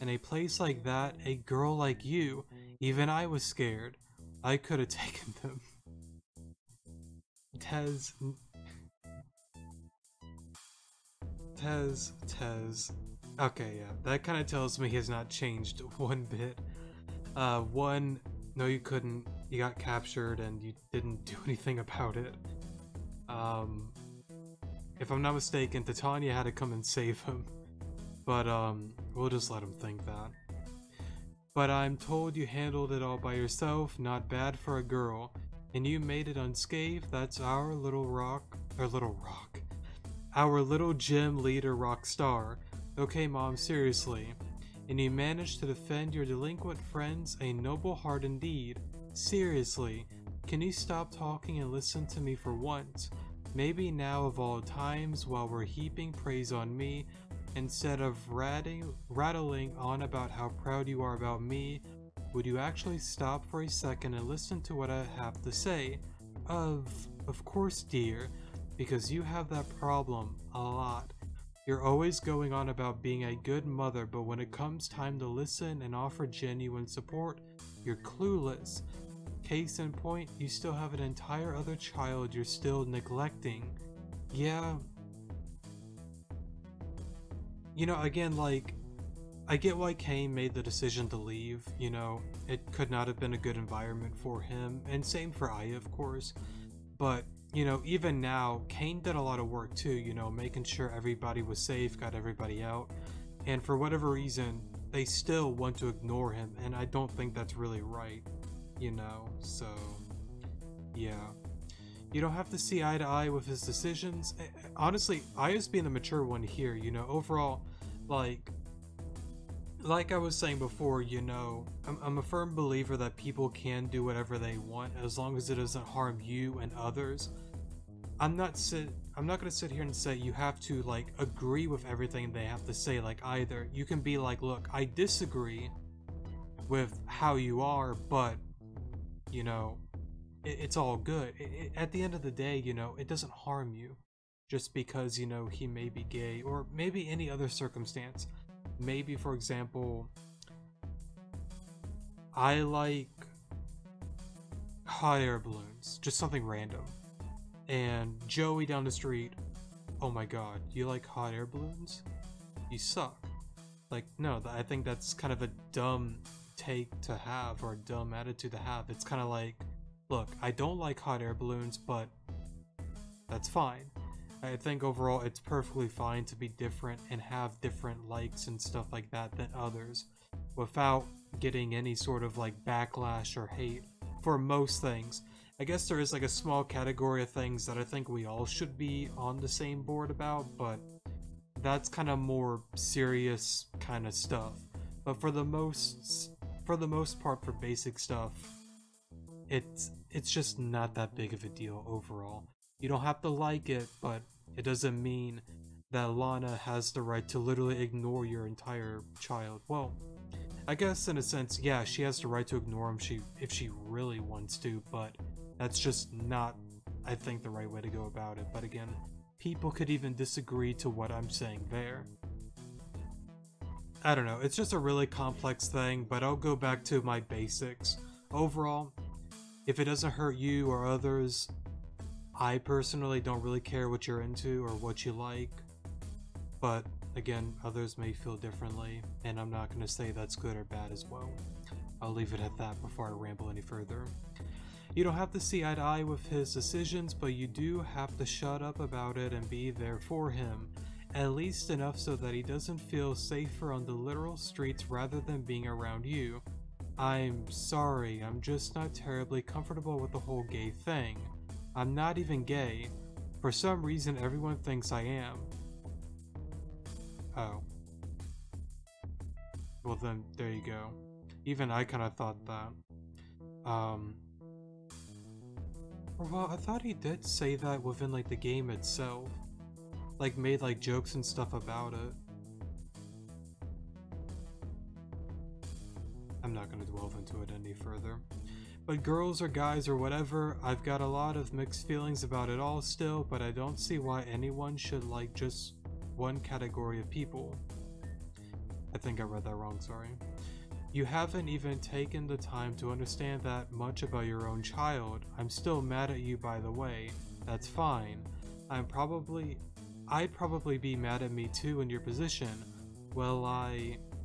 In a place like that, a girl like you, even I was scared. I could have taken them. Tez. Okay, yeah, that kind of tells me he has not changed one bit. One, no you couldn't, you got captured and you didn't do anything about it. If I'm not mistaken, Titania had to come and save him. But, we'll just let him think that. But I'm told you handled it all by yourself, not bad for a girl. And you made it unscathed, that's our little gym leader rock star. Okay mom, seriously. And you managed to defend your delinquent friends, a noble heart indeed. Seriously, can you stop talking and listen to me for once? Maybe now of all times, while we're heaping praise on me, instead of rattling on about how proud you are about me, would you actually stop for a second and listen to what I have to say? Of course dear, because you have that problem, a lot. You're always going on about being a good mother, but when it comes time to listen and offer genuine support, you're clueless. Case in point, you still have an entire other child you're still neglecting. Yeah. You know, again, like, I get why Kane made the decision to leave, you know, it could not have been a good environment for him, and same for Aya, of course, but you know, even now, Kane did a lot of work too, you know, making sure everybody was safe, got everybody out, and for whatever reason, they still want to ignore him, and I don't think that's really right, you know, so, yeah. You don't have to see eye to eye with his decisions. Honestly, Aya's being the mature one here, you know, overall, like I was saying before, you know, I'm a firm believer that people can do whatever they want as long as it doesn't harm you and others. I'm not gonna sit here and say you have to like agree with everything they have to say, like either. You can be like, look, I disagree with how you are, but you know, it's all good. At the end of the day, you know, it doesn't harm you just because, you know, he may be gay or maybe any other circumstance. Maybe, for example, I like hot air balloons, just something random. And Joey down the street, oh my god, you like hot air balloons? You suck. Like, no, I think that's kind of a dumb take to have, or a dumb attitude to have. It's kind of like, look, I don't like hot air balloons, but that's fine. I think overall it's perfectly fine to be different and have different likes and stuff like that than others without getting any sort of like backlash or hate for most things. I guess there is like a small category of things that I think we all should be on the same board about, but that's kind of more serious kind of stuff. But for the for the most part, for basic stuff, it's just not that big of a deal overall. You don't have to like it, but it doesn't mean that Lana has the right to literally ignore your entire child. Well, I guess in a sense, yeah, she has the right to ignore him if she really wants to, but that's just not, I think, the right way to go about it. But again, people could even disagree to what I'm saying there. I don't know, it's just a really complex thing, but I'll go back to my basics. Overall, if it doesn't hurt you or others, I personally don't really care what you're into or what you like. But again, others may feel differently, and I'm not going to say that's good or bad as well. I'll leave it at that before I ramble any further. You don't have to see eye to eye with his decisions, but you do have to shut up about it and be there for him. At least enough so that he doesn't feel safer on the literal streets rather than being around you. I'm sorry, I'm just not terribly comfortable with the whole gay thing. I'm not even gay. For some reason, everyone thinks I am. Oh. Well then, there you go. Even I kind of thought that. Well, I thought he did say that within, like, the game itself. Like, made, like, jokes and stuff about it. I'm not gonna delve into it any further. But girls or guys or whatever, I've got a lot of mixed feelings about it all still, but I don't see why anyone should like just one category of people. I think I read that wrong, sorry. You haven't even taken the time to understand that much about your own child. I'm still mad at you, by the way. That's fine. I'd probably be mad at me too in your position. Well,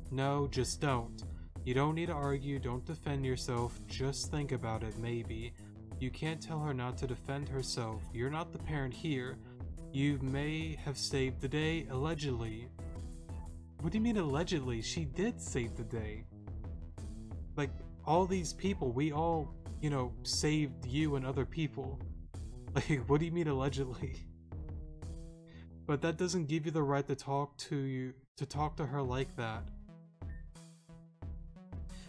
no, just don't. You don't need to argue, don't defend yourself, just think about it, maybe. You can't tell her not to defend herself. You're not the parent here. You may have saved the day, allegedly. What do you mean allegedly? She did save the day. Like, all these people, we all, you know, saved you and other people. Like, what do you mean allegedly? But that doesn't give you the right to talk to her like that.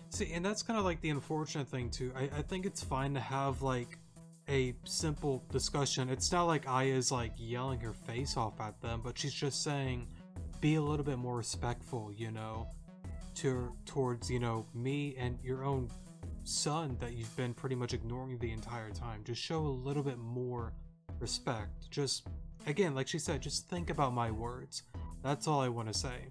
See, and that's kind of like the unfortunate thing too. I think it's fine to have like a simple discussion. It's not like Aya's like yelling her face off at them, but she's just saying, be a little bit more respectful, you know, towards, you know, me and your own son that you've been pretty much ignoring the entire time. Just show a little bit more respect. Just, again, like she said, just think about my words. That's all I want to say.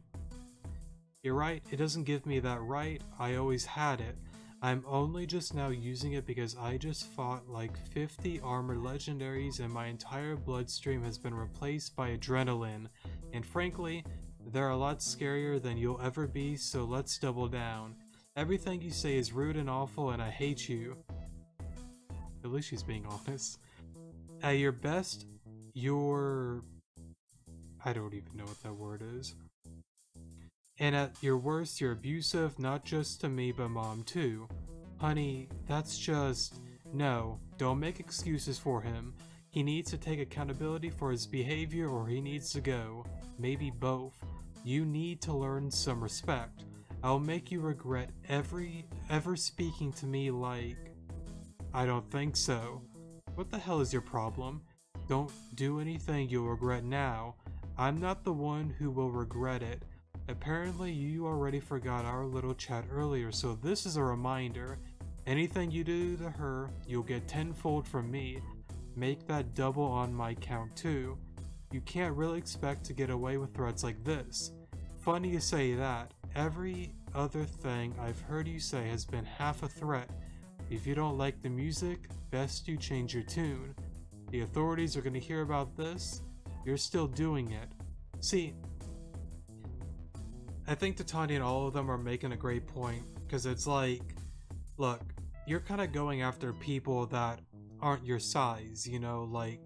You're right, it doesn't give me that right. I always had it. I'm only just now using it because I just fought like 50 armored legendaries and my entire bloodstream has been replaced by adrenaline. And frankly, they're a lot scarier than you'll ever be, so let's double down. Everything you say is rude and awful and I hate you. At least she's being honest. At your best, you're... I don't even know what that word is. And at your worst, you're abusive, not just to me, but Mom too. Honey, that's just... No, don't make excuses for him. He needs to take accountability for his behavior or he needs to go. Maybe both. You need to learn some respect. I'll make you regret ever speaking to me like... I don't think so. What the hell is your problem? Don't do anything you'll regret now. I'm not the one who will regret it. Apparently you already forgot our little chat earlier, so this is a reminder. Anything you do to her, you'll get tenfold from me. Make that double on my count too. You can't really expect to get away with threats like this. Funny you say that. Every other thing I've heard you say has been half a threat. If you don't like the music, best you change your tune. The authorities are going to hear about this. You're still doing it. See, I think Titania and all of them are making a great point, because it's like, look, you're kind of going after people that aren't your size, you know, like,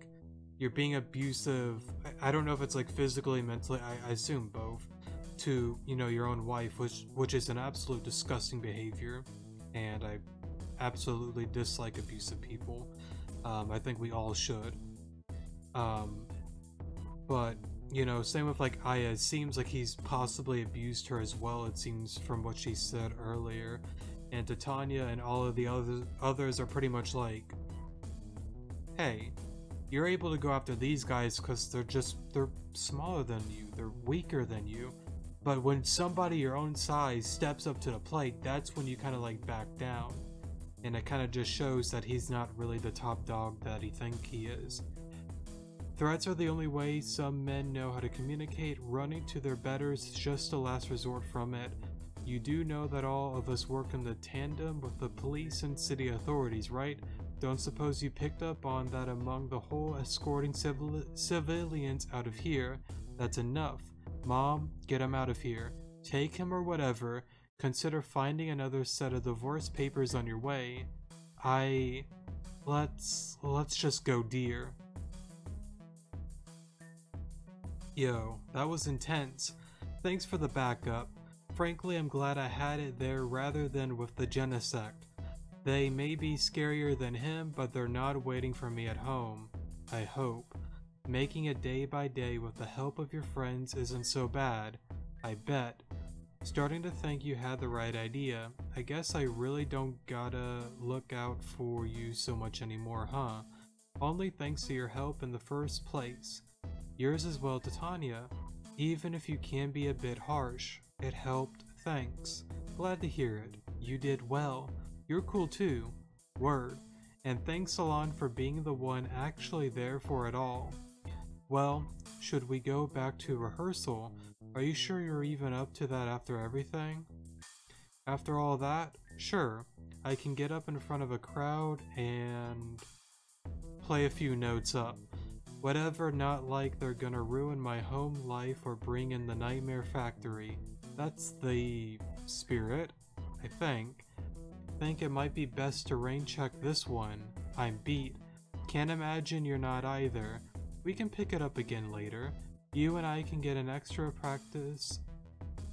you're being abusive, I don't know if it's like physically, mentally, I assume both, to, you know, your own wife, which is an absolute disgusting behavior, and I absolutely dislike abusive people. I think we all should. But, you know, same with like Aya, it seems like he's possibly abused her as well, it seems from what she said earlier. and Titania and all of the others are pretty much like, hey, you're able to go after these guys because they're smaller than you, they're weaker than you. But when somebody your own size steps up to the plate, that's when you kind of like back down. And it kind of just shows that he's not really the top dog that he think he is. Threats are the only way some men know how to communicate. Running to their betters is just a last resort from it. You do know that all of us work in the tandem with the police and city authorities, right? Don't suppose you picked up on that among the whole escorting civilians out of here. That's enough. Mom, get him out of here. Take him or whatever. Consider finding another set of divorce papers on your way. Let's just go, dear. Yo, that was intense. Thanks for the backup. Frankly, I'm glad I had it there rather than with the Genesect. They may be scarier than him, but they're not waiting for me at home. I hope. Making it day by day with the help of your friends isn't so bad. I bet. Starting to think you had the right idea. I guess I really don't gotta look out for you so much anymore, huh? Only thanks to your help in the first place. Yours as well, Titania. Even if you can be a bit harsh, it helped, thanks. Glad to hear it. You did well. You're cool too. Word. And thanks Salon for being the one actually there for it all. Well, should we go back to rehearsal? Are you sure you're even up to that after everything? After all that? Sure. I can get up in front of a crowd and play a few notes up. Whatever, not like they're gonna ruin my home life or bring in the Nightmare Factory. That's the spirit, I think. Think it might be best to rain check this one. I'm beat. Can't imagine you're not either. We can pick it up again later. You and I can get an extra practice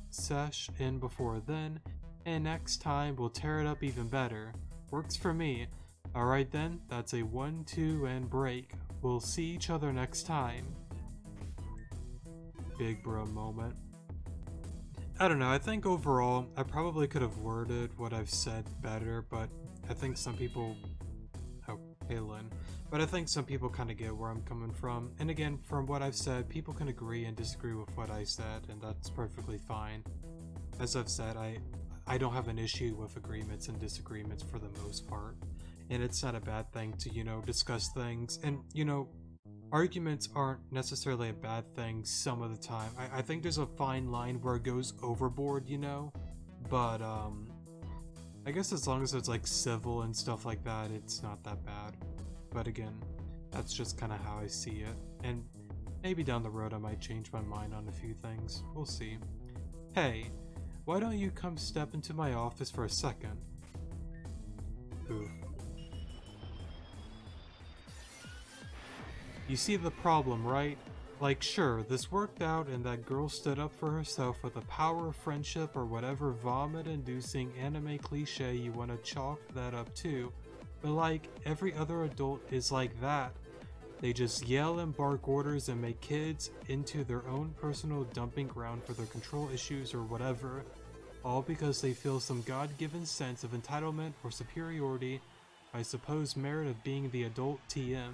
sesh in before then, and next time we'll tear it up even better. Works for me. Alright then, that's a 1-2 and break. We'll see each other next time. Big bro moment. I don't know, I think overall, I probably could have worded what I've said better, but I think some people... Oh, hey Lynn. But I think some people kind of get where I'm coming from. And again, from what I've said, people can agree and disagree with what I said, and that's perfectly fine. As I've said, I don't have an issue with agreements and disagreements for the most part. And it's not a bad thing to, you know, discuss things. And, you know, arguments aren't necessarily a bad thing some of the time. I think there's a fine line where it goes overboard, you know? But, I guess as long as it's, like, civil and stuff like that, it's not that bad. But again, that's just kind of how I see it. And maybe down the road I might change my mind on a few things. We'll see. Hey, why don't you come step into my office for a second? Ooh. You see the problem, right? Like, sure, this worked out and that girl stood up for herself with the power of friendship or whatever vomit-inducing anime cliche you want to chalk that up to. But like, every other adult is like that. They just yell and bark orders and make kids into their own personal dumping ground for their control issues or whatever. All because they feel some God-given sense of entitlement or superiority, I suppose merit of being the adult TM.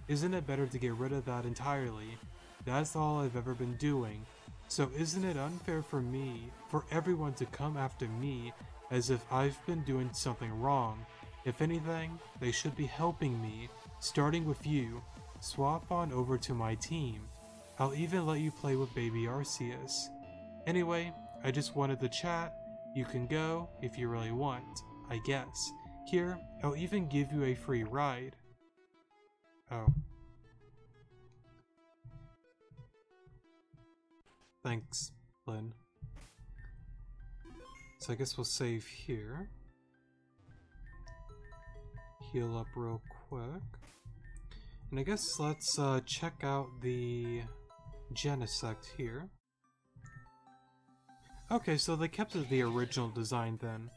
Isn't it better to get rid of that entirely? That's all I've ever been doing. So isn't it unfair for me, for everyone to come after me as if I've been doing something wrong? If anything, they should be helping me, starting with you. Swap on over to my team. I'll even let you play with baby Arceus. Anyway, I just wanted to chat. You can go if you really want, I guess. Here, I'll even give you a free ride. Oh. Thanks, Lynn. So I guess we'll save here. Heal up real quick. And I guess let's check out the Genesect here. Okay, so they kept the original design then.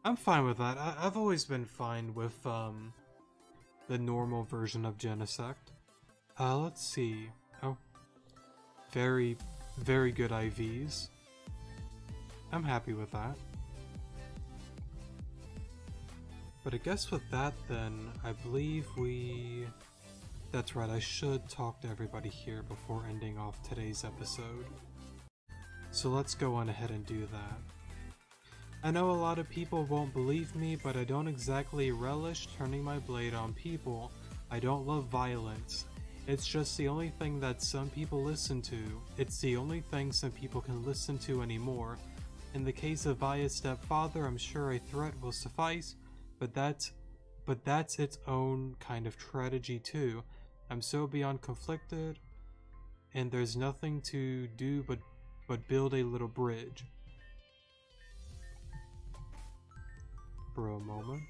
I'm fine with that. I've always been fine with the normal version of Genesect. Let's see. Oh, very, very good IVs. I'm happy with that. But I guess with that then, I believe that's right, I should talk to everybody here before ending off today's episode. So let's go on ahead and do that. I know a lot of people won't believe me, but I don't exactly relish turning my blade on people. I don't love violence. It's just the only thing that some people listen to. It's the only thing some people can listen to anymore. In the case of Aya's stepfather, I'm sure a threat will suffice, but that's its own kind of tragedy too. I'm so beyond conflicted, and there's nothing to do but build a little bridge. For a moment.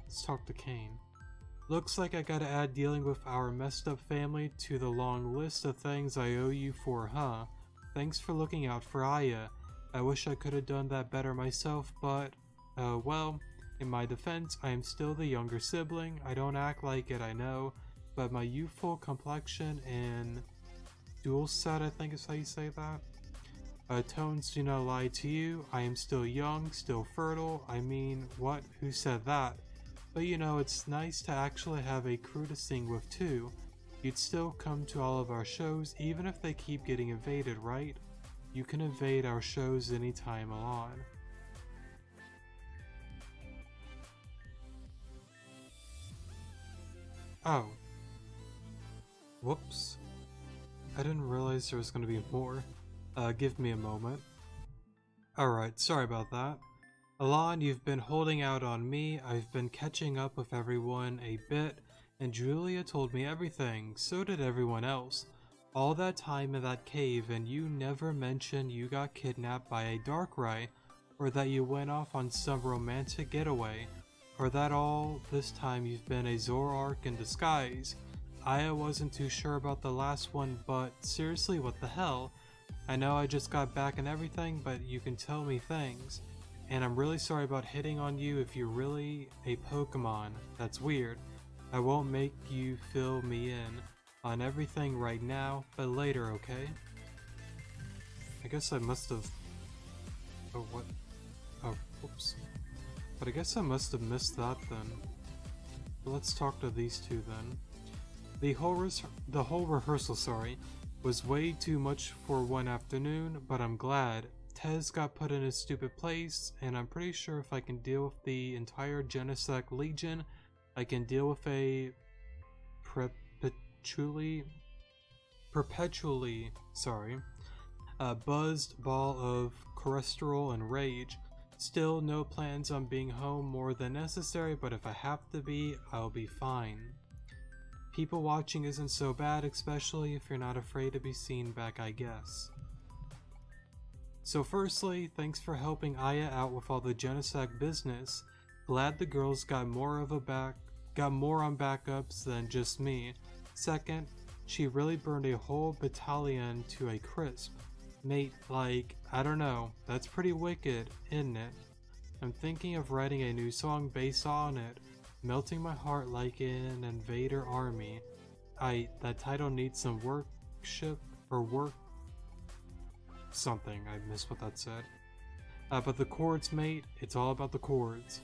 Let's talk to Kane. Looks like I gotta add dealing with our messed up family to the long list of things I owe you for, huh? Thanks for looking out for Aya. I wish I could have done that better myself, but, well, in my defense, I am still the younger sibling. I don't act like it, I know, but my youthful complexion and dual set, I think is how you say that. Tones do not lie to you. I am still young, still fertile. I mean, what? Who said that? But you know, it's nice to actually have a crew to sing with too. You'd still come to all of our shows, even if they keep getting invaded, right? You can invade our shows anytime on. Oh. Whoops. I didn't realize there was going to be more. Give me a moment. Alright, sorry about that. Alon, you've been holding out on me. I've been catching up with everyone a bit, and Julia told me everything. So did everyone else. All that time in that cave, and you never mentioned you got kidnapped by a Darkrai, or that you went off on some romantic getaway, or that all this time you've been a Zoroark in disguise. Aya wasn't too sure about the last one, but seriously, what the hell? I know I just got back and everything, but you can tell me things. And I'm really sorry about hitting on you if you're really a Pokemon. That's weird. I won't make you fill me in on everything right now, but later, okay? I guess I must have... Oh, what? Oh, whoops. But I guess I must have missed that then. But let's talk to these two then. The whole rehearsal, was way too much for one afternoon, but I'm glad. Tez got put in his stupid place, and I'm pretty sure if I can deal with the entire Genesect Legion, I can deal with a perpetually buzzed ball of cholesterol and rage. Still no plans on being home more than necessary, but if I have to be, I'll be fine. People watching isn't so bad, especially if you're not afraid to be seen back, I guess. So firstly, thanks for helping Aya out with all the Genesect business. Glad the girls got more on backups than just me. Second, she really burned a whole battalion to a crisp. Mate, like, I don't know, that's pretty wicked, isn't it? I'm thinking of writing a new song based on it. Melting my heart like in an invader army. That title needs some something, I missed what that said. But the chords, mate, it's all about the chords.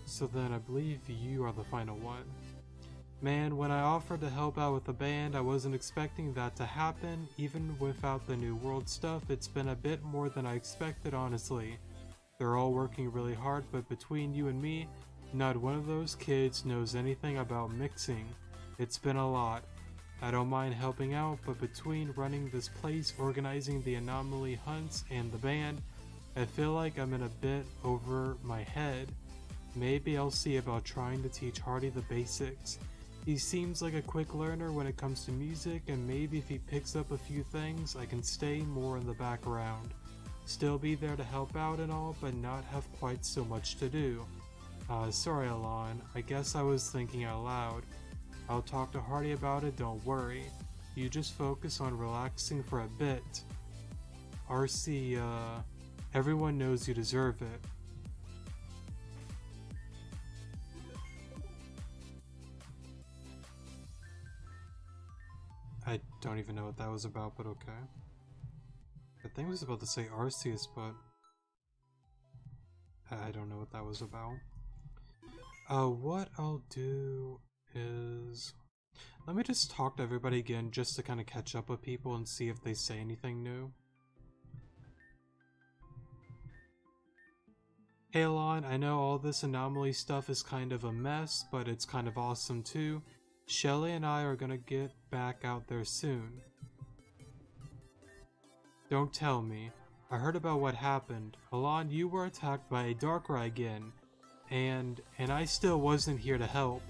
So then I believe you are the final one. Man, when I offered to help out with the band, I wasn't expecting that to happen. Even without the New World stuff, it's been a bit more than I expected, honestly. They're all working really hard, but between you and me, not one of those kids knows anything about mixing. It's been a lot. I don't mind helping out, but between running this place, organizing the anomaly hunts, and the band, I feel like I'm in a bit over my head. Maybe I'll see about trying to teach Hardy the basics. He seems like a quick learner when it comes to music, and maybe if he picks up a few things, I can stay more in the background. Still be there to help out and all, but not have quite so much to do. Sorry Alon, I guess I was thinking out loud. I'll talk to Hardy about it, don't worry. You just focus on relaxing for a bit. RC, everyone knows you deserve it. I don't even know what that was about, but okay. I think I was about to say Arceus, but I don't know what that was about. What I'll do is... let me just talk to everybody again just to kind of catch up with people and see if they say anything new. Hey Alon, I know all this anomaly stuff is kind of a mess, but it's kind of awesome too. Shelly and I are gonna get back out there soon. Don't tell me. I heard about what happened. Alon, you were attacked by a Darkrai again, and I still wasn't here to help.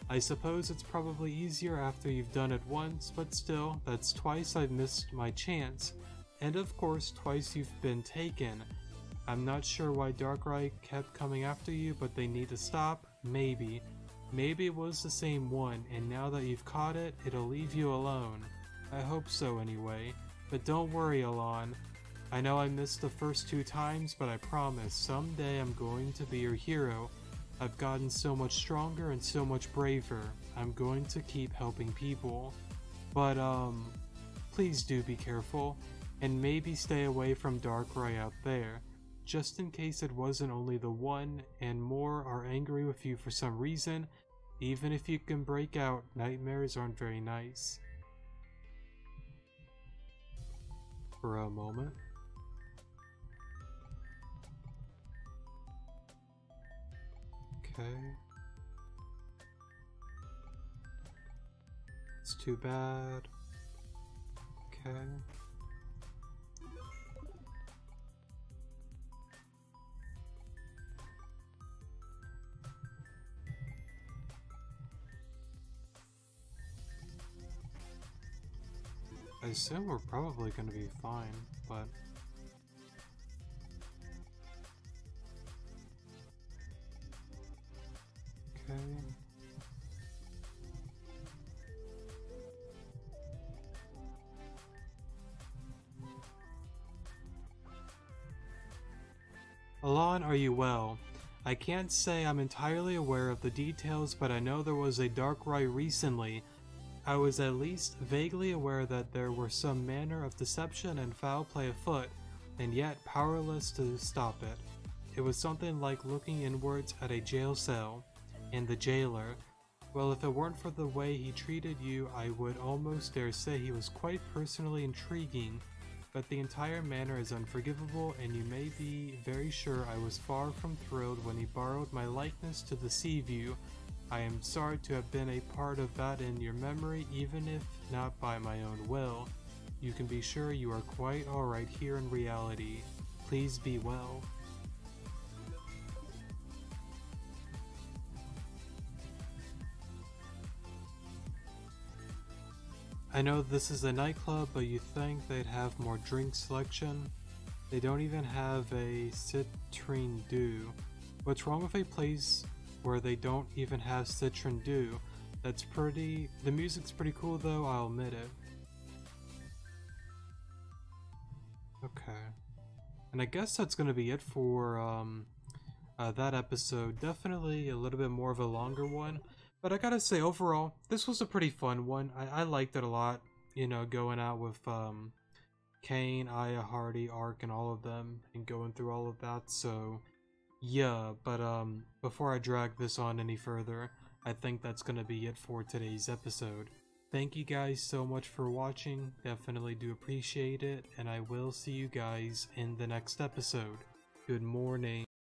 I suppose it's probably easier after you've done it once, but still, that's twice I've missed my chance. And of course, twice you've been taken. I'm not sure why Darkrai kept coming after you, but they need to stop. Maybe. Maybe it was the same one, and now that you've caught it, it'll leave you alone. I hope so anyway. But don't worry, Alon. I know I missed the first 2 times, but I promise, someday I'm going to be your hero. I've gotten so much stronger and so much braver. I'm going to keep helping people. But, please do be careful, and maybe stay away from Darkrai out there. Just in case it wasn't only the one, and more are angry with you for some reason. Even if you can break out, nightmares aren't very nice. For a moment. Okay. It's too bad. Okay. I assume we're probably going to be fine, but... okay. Alon, are you well? I can't say I'm entirely aware of the details, but I know there was a Darkrai recently. I was at least vaguely aware that there were some manner of deception and foul play afoot, and yet powerless to stop it. It was something like looking inwards at a jail cell, and the jailer. Well, if it weren't for the way he treated you, I would almost dare say he was quite personally intriguing, but the entire manner is unforgivable, and you may be very sure I was far from thrilled when he borrowed my likeness to deceive you. I am sorry to have been a part of that in your memory, even if not by my own will. You can be sure you are quite alright here in reality. Please be well. I know this is a nightclub, but you think they'd have more drink selection? They don't even have a citrine dew. What's wrong with a place where they don't even have citron dew? That's pretty... the music's pretty cool though, I'll admit it. Okay. And I guess that's gonna be it for that episode. Definitely a little bit more of a longer one. But I gotta say, overall, this was a pretty fun one. I liked it a lot, you know, going out with Kane, Aya, Hardy, Ark, and all of them, and going through all of that, so... yeah, but before I drag this on any further, I think that's gonna be it for today's episode. Thank you guys so much for watching, definitely do appreciate it, and I will see you guys in the next episode. Good morning.